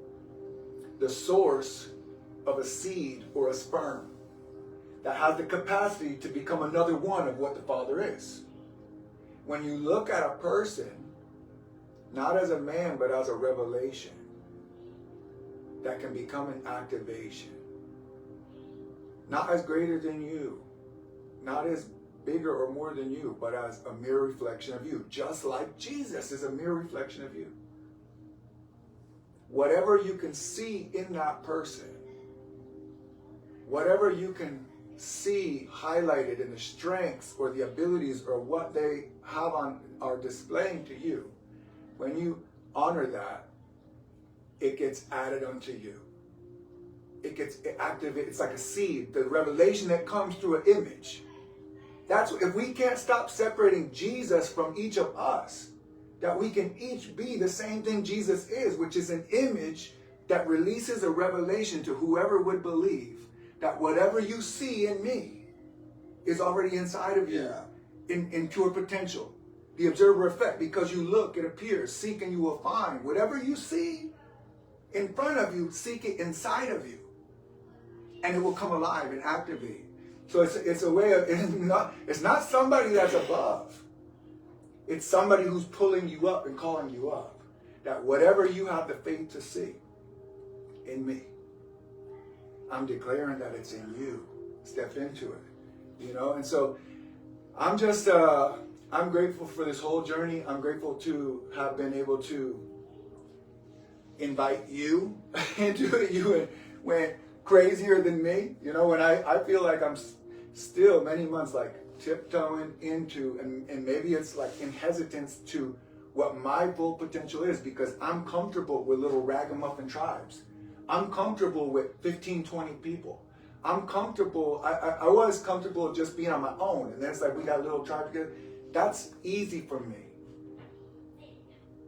the source of a seed or a sperm that has the capacity to become another one of what the father is. When you look at a person, not as a man, but as a revelation that can become an activation. Not as greater than you, not as bigger or more than you, but as a mere reflection of you, just like Jesus is a mere reflection of you. Whatever you can see in that person, whatever you can see highlighted in the strengths or the abilities or what they have are displaying to you, when you honor that, it gets added unto you. It gets activated. It's like a seed. The revelation that comes through an image. That's if we can't stop separating Jesus from each of us, that we can each be the same thing Jesus is, which is an image that releases a revelation to whoever would believe that whatever you see in me is already inside of you in pure potential. The observer effect, because you look, it appears, seek and you will find. Whatever you see in front of you, seek it inside of you. And it will come alive and activate. So it's a way of, it's not somebody that's above. It's somebody who's pulling you up and calling you up. That whatever you have the faith to see in me, I'm declaring that it's in you. Step into it. You know, and so I'm just, I'm grateful for this whole journey. I'm grateful to have been able to invite you into it. You went crazier than me. You know, when I feel like I'm still many months like tiptoeing into, and maybe it's like in hesitance to what my full potential is, because I'm comfortable with little ragamuffin tribes. I'm comfortable with 15, 20 people. I'm comfortable, I was comfortable just being on my own. And then it's like we got a little tribe together. That's easy for me.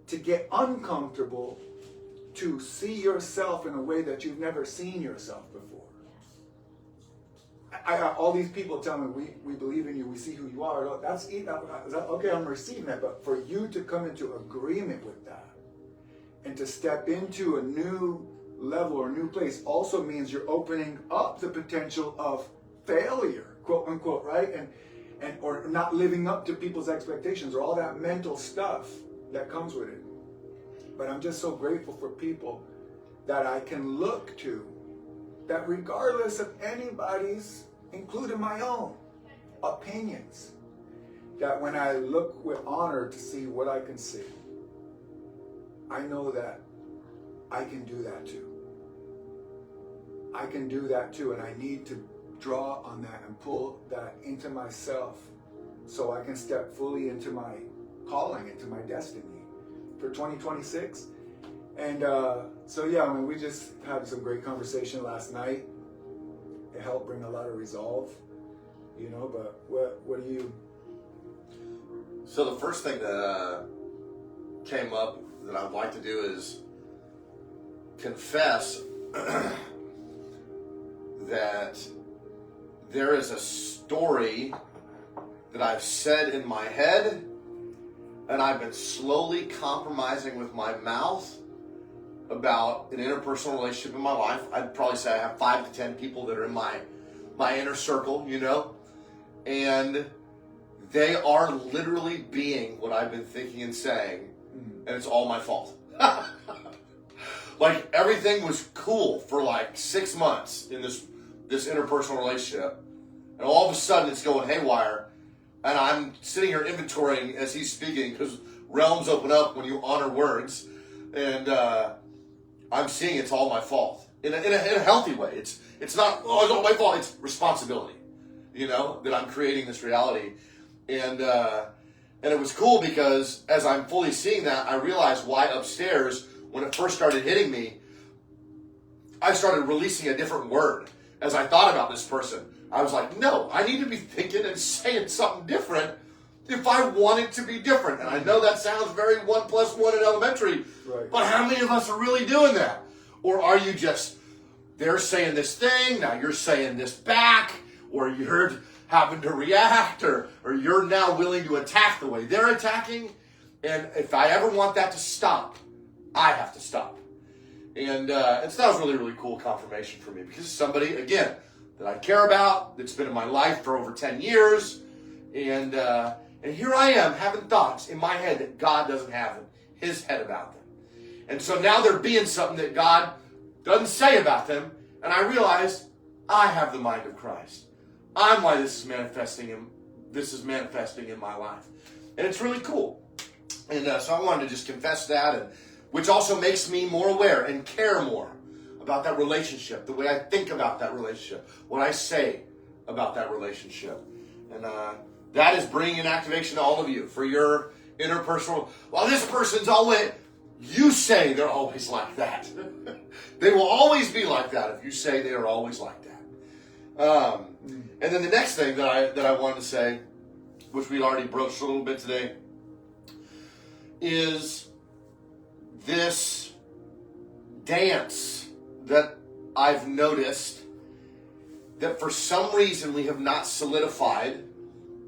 To get uncomfortable, to see yourself in a way that you've never seen yourself before. I got all these people telling me, we believe in you, we see who you are. That's okay, I'm receiving that. But for you to come into agreement with that and to step into a new level or new place also means you're opening up the potential of failure, quote unquote, right? And or not living up to people's expectations or all that mental stuff that comes with it. But I'm just so grateful for people that I can look to, that regardless of anybody's, including my own, opinions, that when I look with honor to see what I can see, I know that I can do that too. I can do that too, and I need to draw on that and pull that into myself so I can step fully into my calling, into my destiny for 2026. And so yeah, I mean, we just had some great conversation last night. It helped bring a lot of resolve, you know, but what do you? So the first thing that came up that I'd like to do is confess that there is a story that I've said in my head, and I've been slowly compromising with my mouth about an interpersonal relationship in my life. I'd probably say I have 5 to 10 people that are in my inner circle, you know, and they are literally being what I've been thinking and saying, and it's all my fault. Like, everything was cool for like 6 months in this interpersonal relationship, and all of a sudden it's going haywire, and I'm sitting here inventorying as he's speaking, because realms open up when you honor words, and I'm seeing it's all my fault in a healthy way. It's not, oh, it's all my fault. It's responsibility, you know, that I'm creating this reality, and it was cool because as I'm fully seeing that, I realized why upstairs, when it first started hitting me, I started releasing a different word. As I thought about this person, I was like, no, I need to be thinking and saying something different if I want it to be different. And I know that sounds very 1 + 1 in elementary, right, but how many of us are really doing that? Or are you just, they're saying this thing, now you're saying this back, or you're having to react, or you're now willing to attack the way they're attacking? And if I ever want that to stop, I have to stop. And so that was really, really cool confirmation for me, because somebody, again, that I care about, that's been in my life for over 10 years, and here I am having thoughts in my head that God doesn't have in his head about them. And so now they're being something that God doesn't say about them, and I realize I have the mind of Christ. I'm why this is manifesting in my life. And it's really cool. And so I wanted to just confess that, and which also makes me more aware and care more about that relationship, the way I think about that relationship, what I say about that relationship. And that is bringing an activation to all of you for your interpersonal. Well, this person's always, you say they're always like that. They will always be like that if you say they are always like that. And then the next thing that I wanted to say, which we already broached a little bit today, is this dance that I've noticed that for some reason we have not solidified,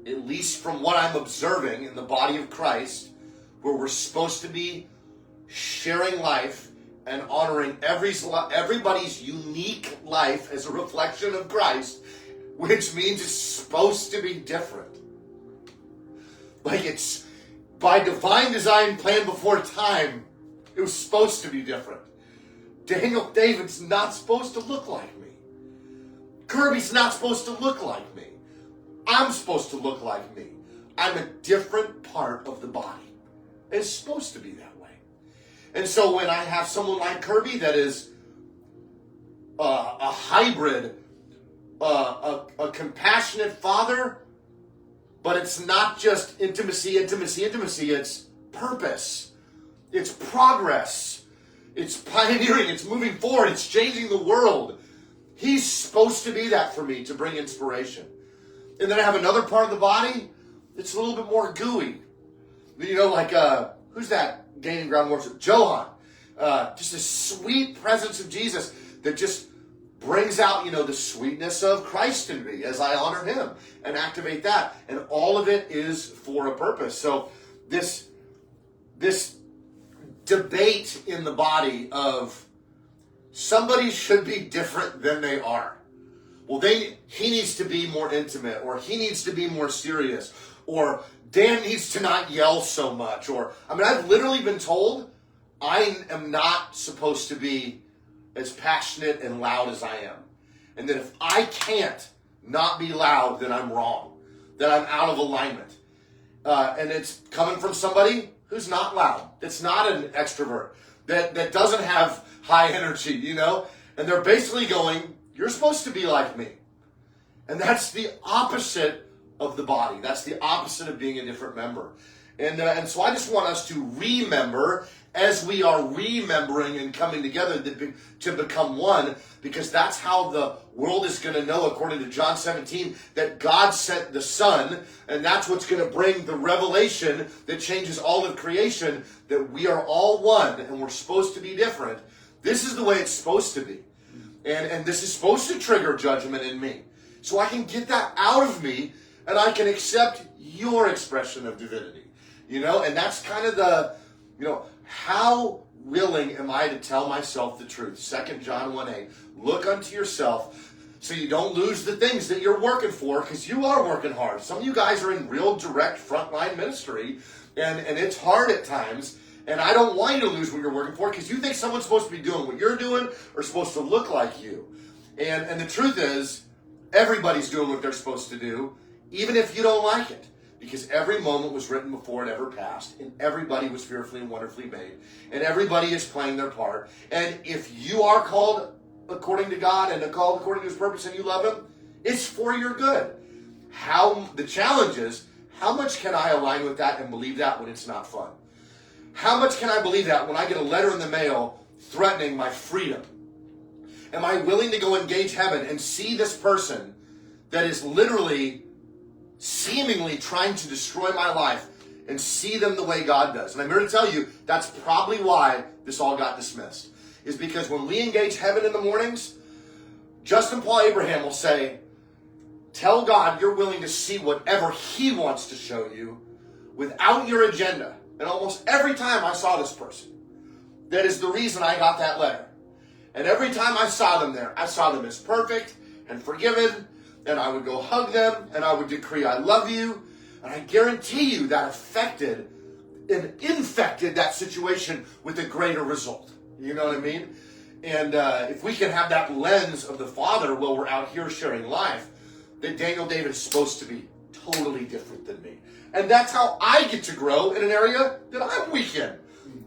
at least from what I'm observing in the body of Christ, where we're supposed to be sharing life and honoring everybody's unique life as a reflection of Christ, which means it's supposed to be different. Like it's by divine design planned before time, it was supposed to be different. Daniel David's not supposed to look like me. Kirby's not supposed to look like me. I'm supposed to look like me. I'm a different part of the body. It's supposed to be that way. And so when I have someone like Kirby that is a hybrid, a compassionate father, but it's not just intimacy, it's purpose, it's progress, it's pioneering, it's moving forward, it's changing the world. He's supposed to be that for me to bring inspiration. And then I have another part of the body that's a little bit more gooey. You know, like, who's that gaining ground worship? Johan. Just a sweet presence of Jesus that just brings out, you know, the sweetness of Christ in me as I honor him and activate that. And all of it is for a purpose. So this debate in the body of somebody should be different than they are. Well, he needs to be more intimate, or he needs to be more serious, or Dan needs to not yell so much. Or, I mean, I've literally been told I am not supposed to be as passionate and loud as I am. And that if I can't not be loud, then I'm wrong. That I'm out of alignment. And it's coming from somebody who's not loud. That's not an extrovert. That doesn't have high energy, you know? And they're basically going, you're supposed to be like me. And that's the opposite of the body. That's the opposite of being a different member. And so I just want us to remember as we are remembering and coming together to become one, because that's how the world is going to know, according to John 17, that God sent the Son, and that's what's going to bring the revelation that changes all of creation, that we are all one and we're supposed to be different. This is the way it's supposed to be. And this is supposed to trigger judgment in me. So I can get that out of me and I can accept your expression of divinity. You know, and that's kind of the, you know, how willing am I to tell myself the truth? 2 John 1:8. Look unto yourself so you don't lose the things that you're working for, because you are working hard. Some of you guys are in real direct frontline ministry, and it's hard at times. And I don't want you to lose what you're working for, because you think someone's supposed to be doing what you're doing or supposed to look like you. And the truth is, everybody's doing what they're supposed to do, even if you don't like it. Because every moment was written before it ever passed, and everybody was fearfully and wonderfully made, and everybody is playing their part. And if you are called according to God and called according to his purpose and you love him, it's for your good. The challenge is, how much can I align with that and believe that when it's not fun? How much can I believe that when I get a letter in the mail threatening my freedom? Am I willing to go engage heaven and see this person that is literally seemingly trying to destroy my life and see them the way God does? And I'm here to tell you, that's probably why this all got dismissed. Is because when we engage heaven in the mornings, Justin Paul Abraham will say, tell God you're willing to see whatever he wants to show you without your agenda. And almost every time I saw this person, that is the reason I got that letter. And every time I saw them there, I saw them as perfect and forgiven, and I would go hug them, and I would decree, I love you. And I guarantee you that affected and infected that situation with a greater result. You know what I mean? And if we can have that lens of the Father while we're out here sharing life, then Daniel David is supposed to be totally different than me. And that's how I get to grow in an area that I'm weak in.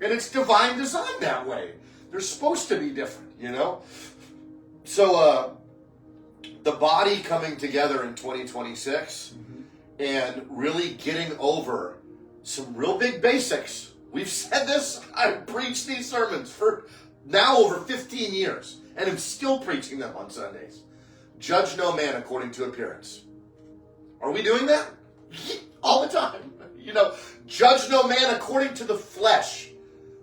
And it's divine design that way. They're supposed to be different, you know? So, the body coming together in 2026 and really getting over some real big basics. We've said this, I've preached these sermons for now over 15 years, and I'm still preaching them on Sundays. Judge no man according to appearance. Are we doing that? All the time. Judge no man according to the flesh,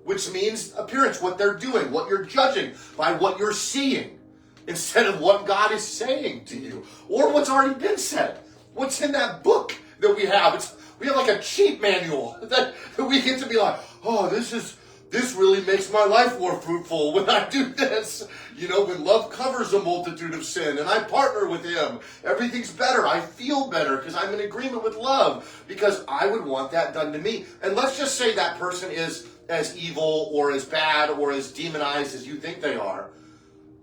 which means appearance, what they're doing, what you're judging by what you're seeing, instead of what God is saying to you, or what's already been said. What's in that book that we have? We have like a cheat manual that we get to be like, oh, this really makes my life more fruitful when I do this. When love covers a multitude of sin and I partner with him, everything's better. I feel better because I'm in agreement with love, because I would want that done to me. And let's just say that person is as evil or as bad or as demonized as you think they are.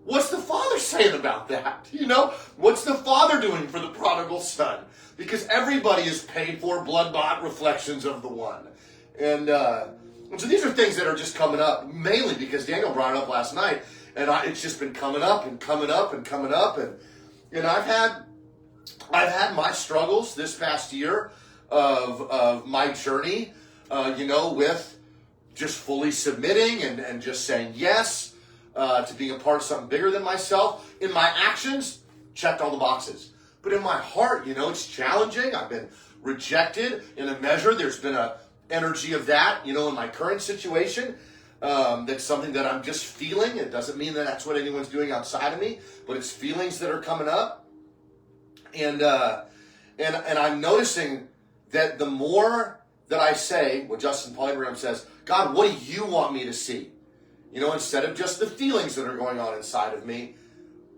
What's the Father saying about that? What's the Father doing for the prodigal son? Because everybody is paid for, blood-bought reflections of the one. And so these are things that are just coming up, mainly because Daniel brought it up last night, and it's just been coming up and coming up and coming up. And I've had my struggles this past year of my journey, with just fully submitting and just saying yes to being a part of something bigger than myself. In my actions, checked all the boxes. But in my heart, it's challenging. I've been rejected in a measure. There's been a energy of that, in my current situation. That's something that I'm just feeling. It doesn't mean that that's what anyone's doing outside of me, but it's feelings that are coming up. And I'm noticing that the more that I say what Justin Paul Abraham says, God, what do you want me to see? Instead of just the feelings that are going on inside of me,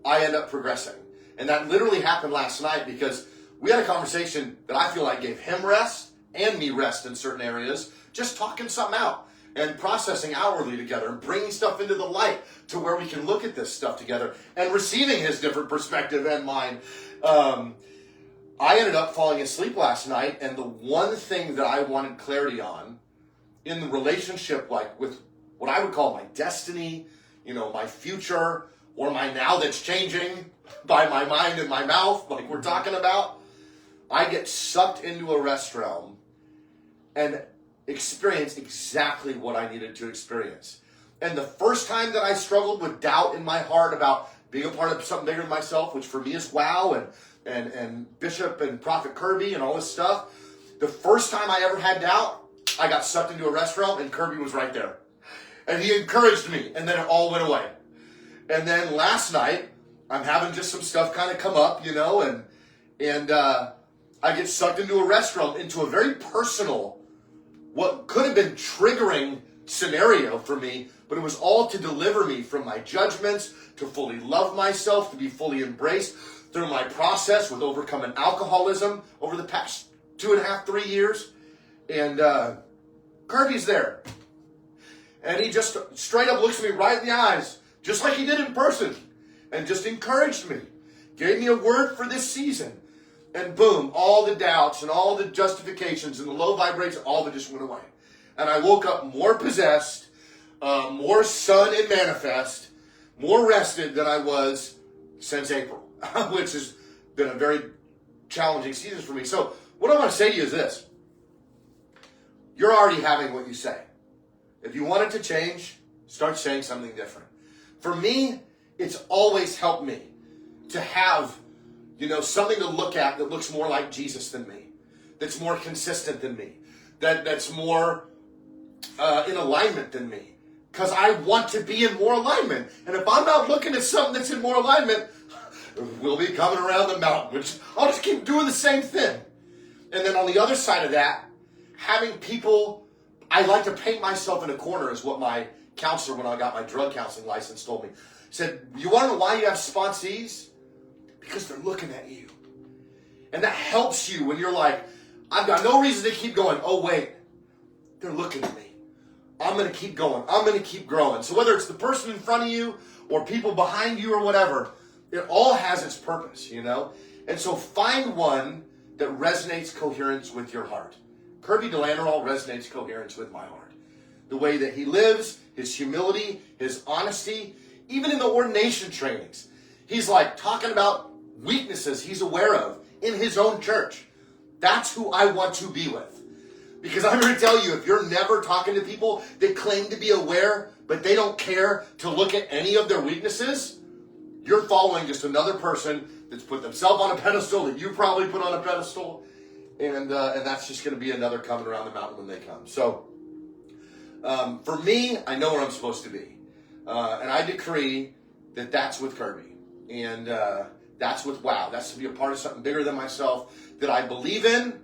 I end up progressing. And that literally happened last night because we had a conversation that I feel like gave him rest and me rest in certain areas, just talking something out and processing outwardly together and bringing stuff into the light to where we can look at this stuff together and receiving his different perspective and mine. I ended up falling asleep last night, and the one thing that I wanted clarity on in the relationship, like with what I would call my destiny, my future, or my now that's changing by my mind and my mouth, like we're talking about, I get sucked into a rest realm and experience exactly what I needed to experience. And the first time that I struggled with doubt in my heart about being a part of something bigger than myself, which for me is WOW and Bishop and Prophet Kirby and all this stuff, the first time I ever had doubt, I got sucked into a rest realm and Kirby was right there. And he encouraged me, and then it all went away. And then last night, I'm having just some stuff kind of come up, and I get sucked into a rest realm, into a very personal, what could have been triggering scenario for me, but it was all to deliver me from my judgments, to fully love myself, to be fully embraced through my process with overcoming alcoholism over the past 2.5, 3 years. And Kirby's there. And he just straight up looks me right in the eyes, just like he did in person, and just encouraged me, gave me a word for this season. And boom, all the doubts and all the justifications and the low vibrations, all of it just went away. And I woke up more possessed, more sun and manifest, more rested than I was since April, which has been a very challenging season for me. So what I want to say to you is this. You're already having what you say. If you want it to change, start saying something different. For me, it's always helped me to have, something to look at that looks more like Jesus than me, that's more consistent than me, that's more in alignment than me. Because I want to be in more alignment. And if I'm not looking at something that's in more alignment, we'll be coming around the mountain, which I'll just keep doing the same thing. And then on the other side of that, having people, I like to paint myself in a corner, is what my counselor, when I got my drug counseling license, told me. He said, you want to know why you have sponsees? Because they're looking at you. And that helps you when you're like, I've got no reason to keep going. Oh, wait, they're looking at me. I'm going to keep going. I'm going to keep growing. So whether it's the person in front of you or people behind you or whatever, it all has its purpose, And so find one that resonates coherence with your heart. Kirby Delanderall resonates coherence with my heart. The way that he lives, his humility, his honesty, even in the ordination trainings. He's like talking about weaknesses he's aware of in his own church. That's who I want to be with. Because I'm going to tell you, if you're never talking to people that claim to be aware, but they don't care to look at any of their weaknesses, you're following just another person that's put themselves on a pedestal that you probably put on a pedestal. And that's just going to be another coming around the mountain when they come. So, for me, I know where I'm supposed to be. And I decree that that's with Kirby. And that's with WOW. That's to be a part of something bigger than myself that I believe in,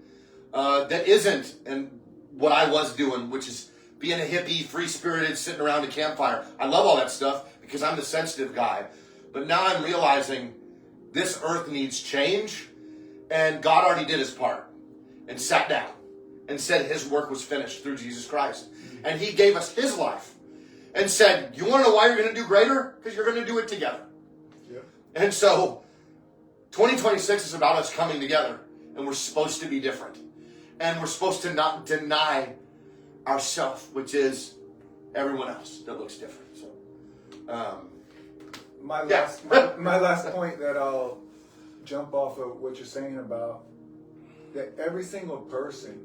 that isn't and what I was doing, which is being a hippie, free-spirited, sitting around a campfire. I love all that stuff because I'm the sensitive guy. But now I'm realizing this earth needs change, and God already did his part and sat down and said his work was finished through Jesus Christ. And he gave us his life and said, you want to know why you're going to do greater? Because you're going to do it together. Yep. And so 2026 is about us coming together, and we're supposed to be different. And we're supposed to not deny ourselves, which is everyone else that looks different. So, my last point that I'll jump off of what you're saying about that every single person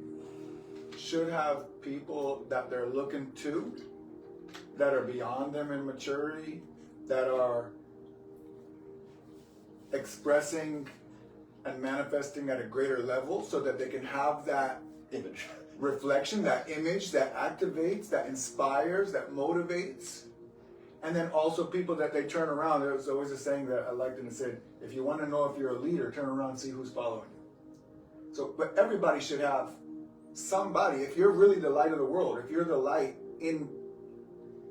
should have people that they're looking to, that are beyond them in maturity, that are expressing and manifesting at a greater level so that they can have that image, reflection, that image that activates, that inspires, that motivates. And then also people that they turn around. There's always a saying that I liked, and it said, if you want to know if you're a leader, turn around and see who's following you. So, but everybody should have somebody. If you're really the light of the world, if you're the light in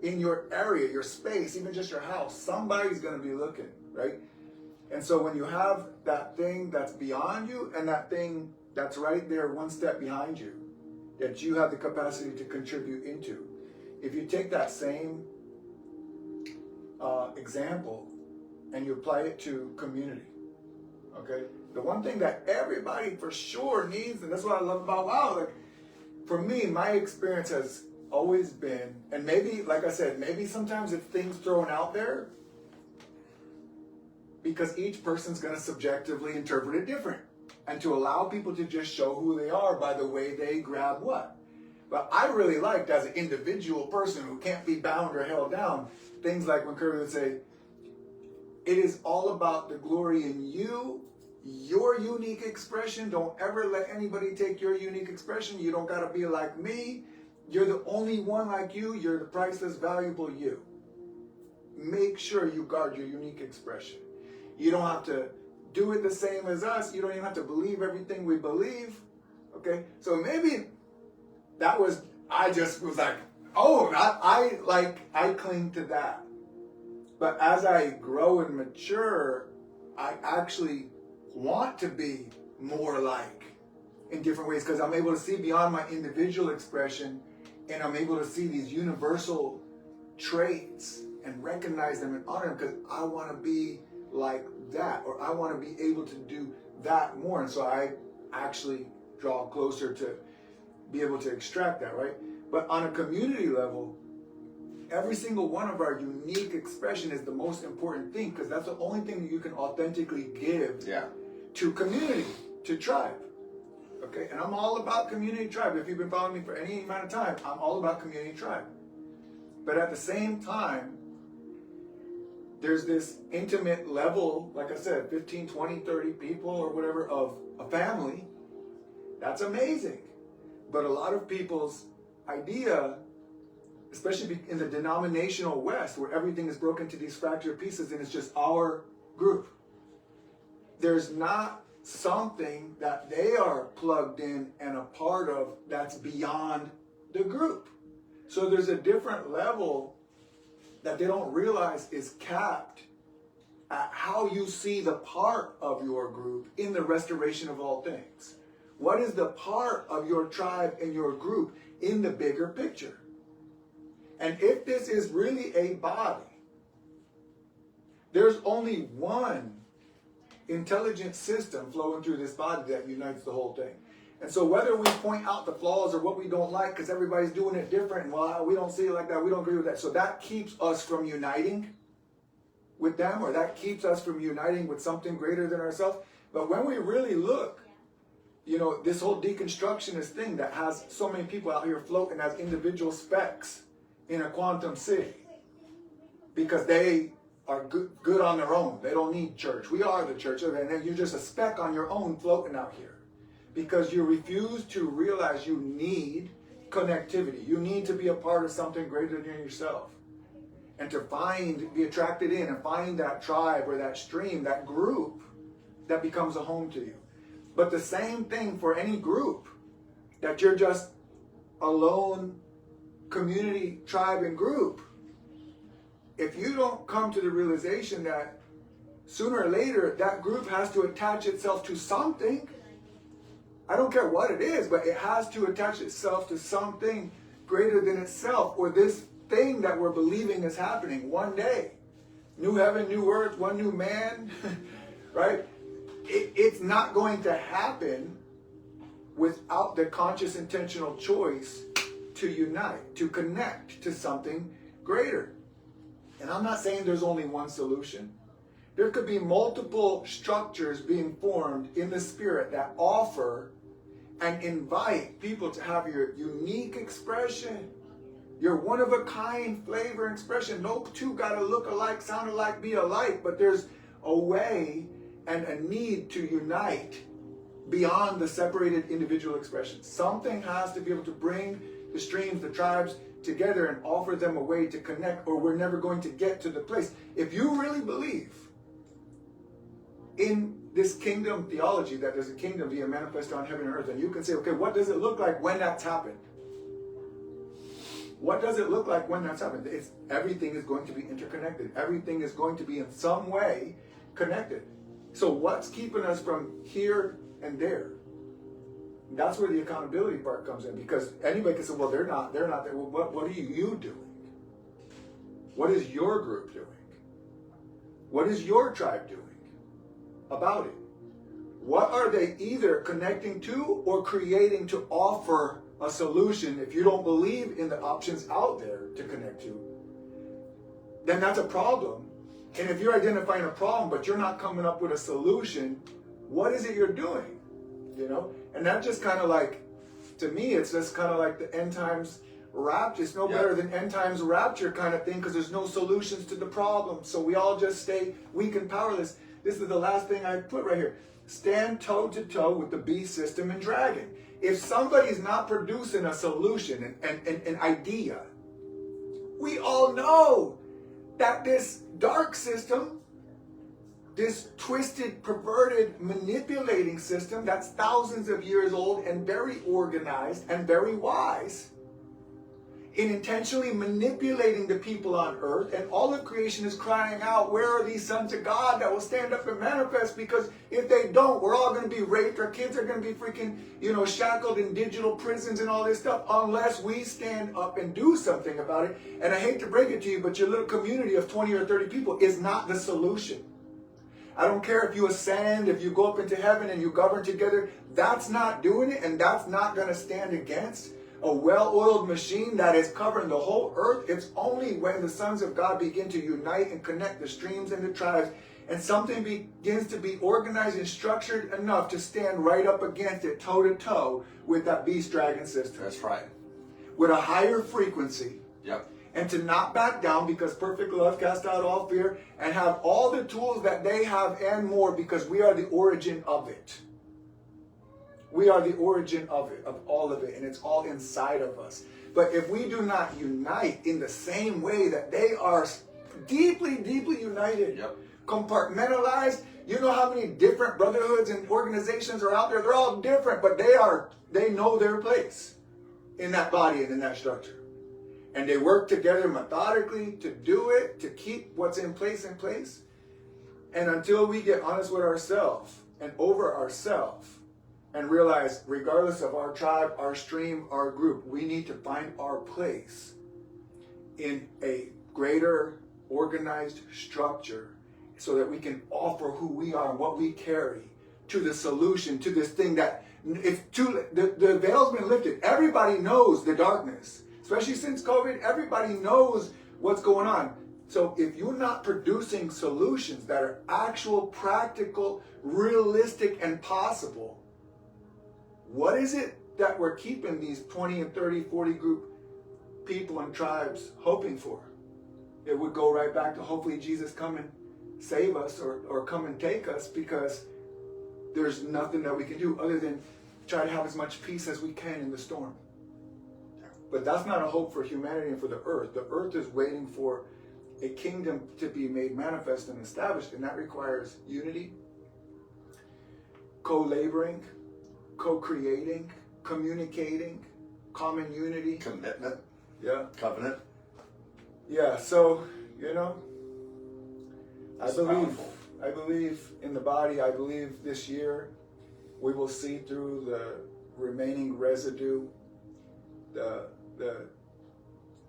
your area, your space, even just your house, somebody's going to be looking, right? And so when you have that thing that's beyond you and that thing that's right there one step behind you, that you have the capacity to contribute into, if you take that same example and you apply it to community, okay? The one thing that everybody for sure needs, and that's what I love about WOW, like for me, my experience has always been, and maybe, like I said, maybe sometimes it's things thrown out there because each person's going to subjectively interpret it different, and to allow people to just show who they are by the way they grab what. But I really liked, as an individual person who can't be bound or held down, things like when Kirby would say, it is all about the glory in you, your unique expression. Don't ever let anybody take your unique expression. You don't got to be like me. You're the only one like you. You're the priceless, valuable you. Make sure you guard your unique expression. You don't have to do it the same as us. You don't even have to believe everything we believe. Okay? So maybe that was, I just was like, oh, I cling to that. But as I grow and mature, I actually want to be more like in different ways, because I'm able to see beyond my individual expression, and I'm able to see these universal traits and recognize them and honor them, because I want to be like that, or I want to be able to do that more. And so I actually draw closer to be able to extract that, right? But on a community level, every single one of our unique expression is the most important thing, because that's the only thing that you can authentically give to community, to tribe. Okay, and I'm all about community tribe. If you've been following me for any amount of time, I'm all about community tribe. But at the same time, there's this intimate level, like I said, 15, 20, 30 people or whatever of a family. That's amazing. But a lot of people's idea, especially in the denominational West, where everything is broken into these fractured pieces and it's just our group, there's not something that they are plugged in and a part of that's beyond the group. So there's a different level that they don't realize is capped at how you see the part of your group in the restoration of all things. What is the part of your tribe and your group in the bigger picture? And if this is really a body, there's only one intelligent system flowing through this body that unites the whole thing. And so whether we point out the flaws or what we don't like because everybody's doing it different, and well, we don't see it like that, we don't agree with that, so that keeps us from uniting, with them, or that keeps us from uniting with something greater than ourselves. But when we really look, you know, this whole deconstructionist thing that has so many people out here floating as individual specks in a quantum city because they are good on their own. They don't need church. We are the church, and then you're just a speck on your own floating out here because you refuse to realize you need connectivity. You need to be a part of something greater than yourself. And to be attracted in and find that tribe or that stream, that group that becomes a home to you. But the same thing for any group, that you're just a lone community, tribe, and group. If you don't come to the realization that sooner or later that group has to attach itself to something, I don't care what it is, but it has to attach itself to something greater than itself, or this thing that we're believing is happening one day. New heaven, new earth, one new man, right? It's not going to happen without the conscious, intentional choice to unite, to connect to something greater. And I'm not saying there's only one solution. There could be multiple structures being formed in the spirit that offer and invite people to have your unique expression, your one-of-a-kind flavor and expression. No two gotta look alike, sound alike, be alike, but there's a way and a need to unite beyond the separated individual expressions. Something has to be able to bring the streams, the tribes together and offer them a way to connect, or we're never going to get to the place. If you really believe in this kingdom theology, that there's a kingdom being manifested on heaven and earth, and you can say, okay, what does it look like when that's happened? What does it look like when that's happened? Everything is going to be interconnected. Everything is going to be in some way connected. So what's keeping us from here and there? That's where the accountability part comes in, because anybody can say, well, they're not there. Well, what are you doing? What is your group doing? What is your tribe doing about it? What are they either connecting to or creating to offer a solution? If you don't believe in the options out there to connect to, then that's a problem. And if you're identifying a problem, but you're not coming up with a solution, what is it you're doing? You know? And that just kind of like, to me, it's just kind of like the end times rapture. It's no better than end times rapture kind of thing, because there's no solutions to the problem. So we all just stay weak and powerless. This is the last thing I put right here. Stand toe to toe with the beast system and dragon. If somebody's not producing a solution, an idea, we all know that this dark system, this twisted, perverted, manipulating system that's thousands of years old and very organized and very wise in intentionally manipulating the people on earth, and all of creation is crying out, where are these sons of God that will stand up and manifest? Because if they don't, we're all going to be raped, our kids are going to be freaking, shackled in digital prisons and all this stuff, unless we stand up and do something about it. And I hate to break it to you, but your little community of 20 or 30 people is not the solution. I don't care if you ascend, if you go up into heaven and you govern together, that's not doing it, and that's not going to stand against a well-oiled machine that is covering the whole earth. It's only when the sons of God begin to unite and connect the streams and the tribes, and something begins to be organized and structured enough to stand right up against it, toe-to-toe with that beast dragon system. That's right. With a higher frequency. Yep. And to not back down, because perfect love casts out all fear, and have all the tools that they have and more, because we are the origin of it. We are the origin of it, of all of it, and it's all inside of us. But if we do not unite in the same way that they are deeply, deeply united, compartmentalized, you know how many different brotherhoods and organizations are out there? They're all different, but they know their place in that body and in that structure. And they work together methodically to do it, to keep what's in place. And until we get honest with ourselves and over ourselves, and realize, regardless of our tribe, our stream, our group, we need to find our place in a greater organized structure so that we can offer who we are and what we carry to the solution, to this thing that, the veil's been lifted. Everybody knows the darkness. Especially since COVID, everybody knows what's going on. So if you're not producing solutions that are actual, practical, realistic, and possible, what is it that we're keeping these 20 and 30, 40 group people and tribes hoping for? It would go right back to hopefully Jesus come and save us or come and take us, because there's nothing that we can do other than try to have as much peace as we can in the storm. But that's not a hope for humanity and for the earth. The earth is waiting for a kingdom to be made manifest and established, and that requires unity, co-laboring, co-creating, communicating, common unity. Commitment. Yeah. Covenant. Yeah, so, I It's believe powerful. I believe in the body. I believe this year we will see through the remaining residue, the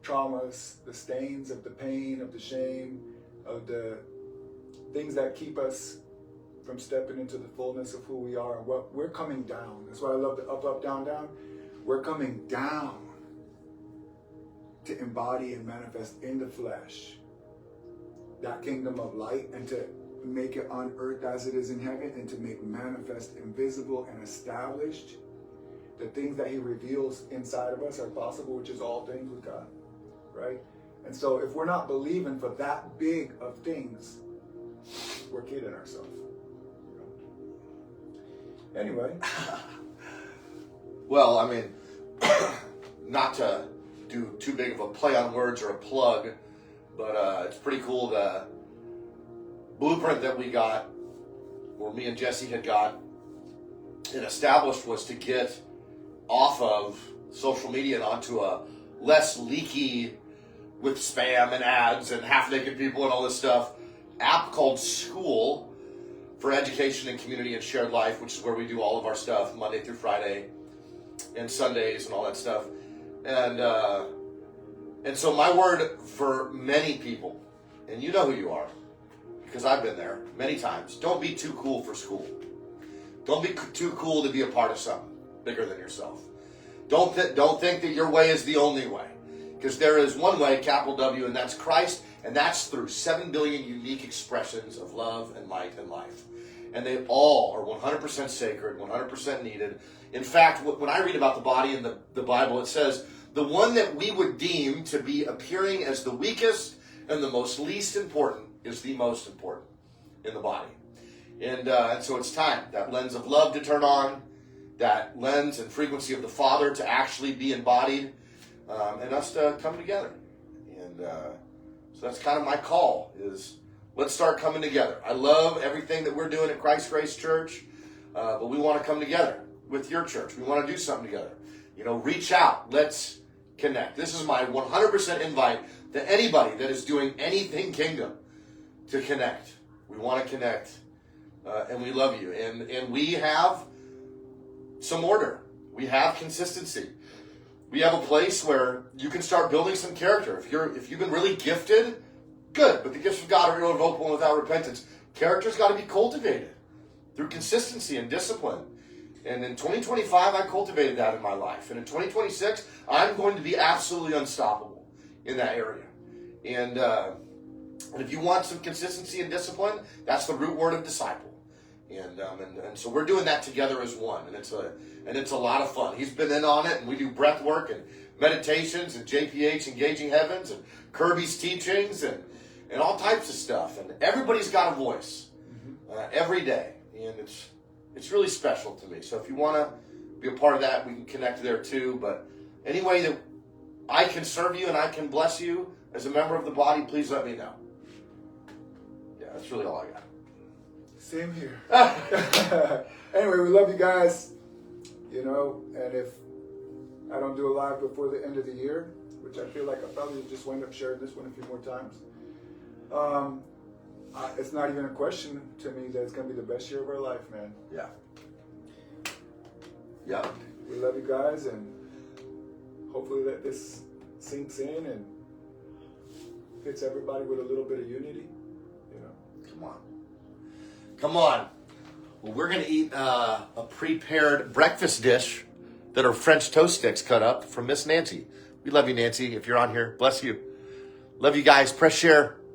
traumas, the stains of the pain, of the shame, of the things that keep us from stepping into the fullness of who we are. And what we're coming down. That's why I love the up, up, down, down. We're coming down to embody and manifest in the flesh that kingdom of light, and to make it on earth as it is in heaven, and to make manifest, invisible, and established the things that he reveals inside of us are possible, which is all things with God, right? And so if we're not believing for that big of things, we're kidding ourselves. Anyway. Well, I mean, not to do too big of a play on words or a plug, but it's pretty cool. The blueprint that we got, or me and Jesse had got, it established, was to get off of social media and onto a less leaky, with spam and ads and half-naked people and all this stuff, app called School for Education and Community and Shared Life, which is where we do all of our stuff Monday through Friday and Sundays and all that stuff. And so my word for many people, and you know who you are, because I've been there many times, don't be too cool for school. Don't be too cool to be a part of something bigger than yourself. Don't think that your way is the only way, because there is one way, capital W, and that's Christ, and that's through 7 billion unique expressions of love and light and life. And they all are 100% sacred, 100% needed. In fact, when I read about the body in the Bible, it says, the one that we would deem to be appearing as the weakest and the most least important is the most important in the body. And so it's time, that lens of love to turn on, that lens and frequency of the Father to actually be embodied, and us to come together. And so that's kind of my call, is let's start coming together. I love everything that we're doing at Christ Grace Church, but we want to come together with your church. We want to do something together. Reach out. Let's connect. This is my 100% invite to anybody that is doing anything kingdom to connect. We want to connect, and we love you. And we have some order. We have consistency. We have a place where you can start building some character. If you've been really gifted, good. But the gifts of God are irrevocable without repentance. Character's got to be cultivated through consistency and discipline. And in 2025, I cultivated that in my life. And in 2026, I'm going to be absolutely unstoppable in that area. And if you want some consistency and discipline, that's the root word of disciple. And so we're doing that together as one. And it's a lot of fun. He's been in on it, and we do breath work and meditations and JPH Engaging Heavens and Kirby's teachings and all types of stuff. And everybody's got a voice every day. And it's really special to me. So if you want to be a part of that, we can connect there too. But any way that I can serve you and I can bless you as a member of the body, please let me know. Yeah, that's really all I got. Same here. Anyway, we love you guys. And if I don't do a live before the end of the year, which I feel like I probably just wind up sharing this one a few more times, it's not even a question to me that it's going to be the best year of our life, man. Yeah. Yeah. We love you guys, and hopefully that this sinks in and hits everybody with a little bit of unity. Come on. Well, we're going to eat a prepared breakfast dish that are French toast sticks cut up from Miss Nancy. We love you, Nancy. If you're on here, bless you. Love you guys. Press share.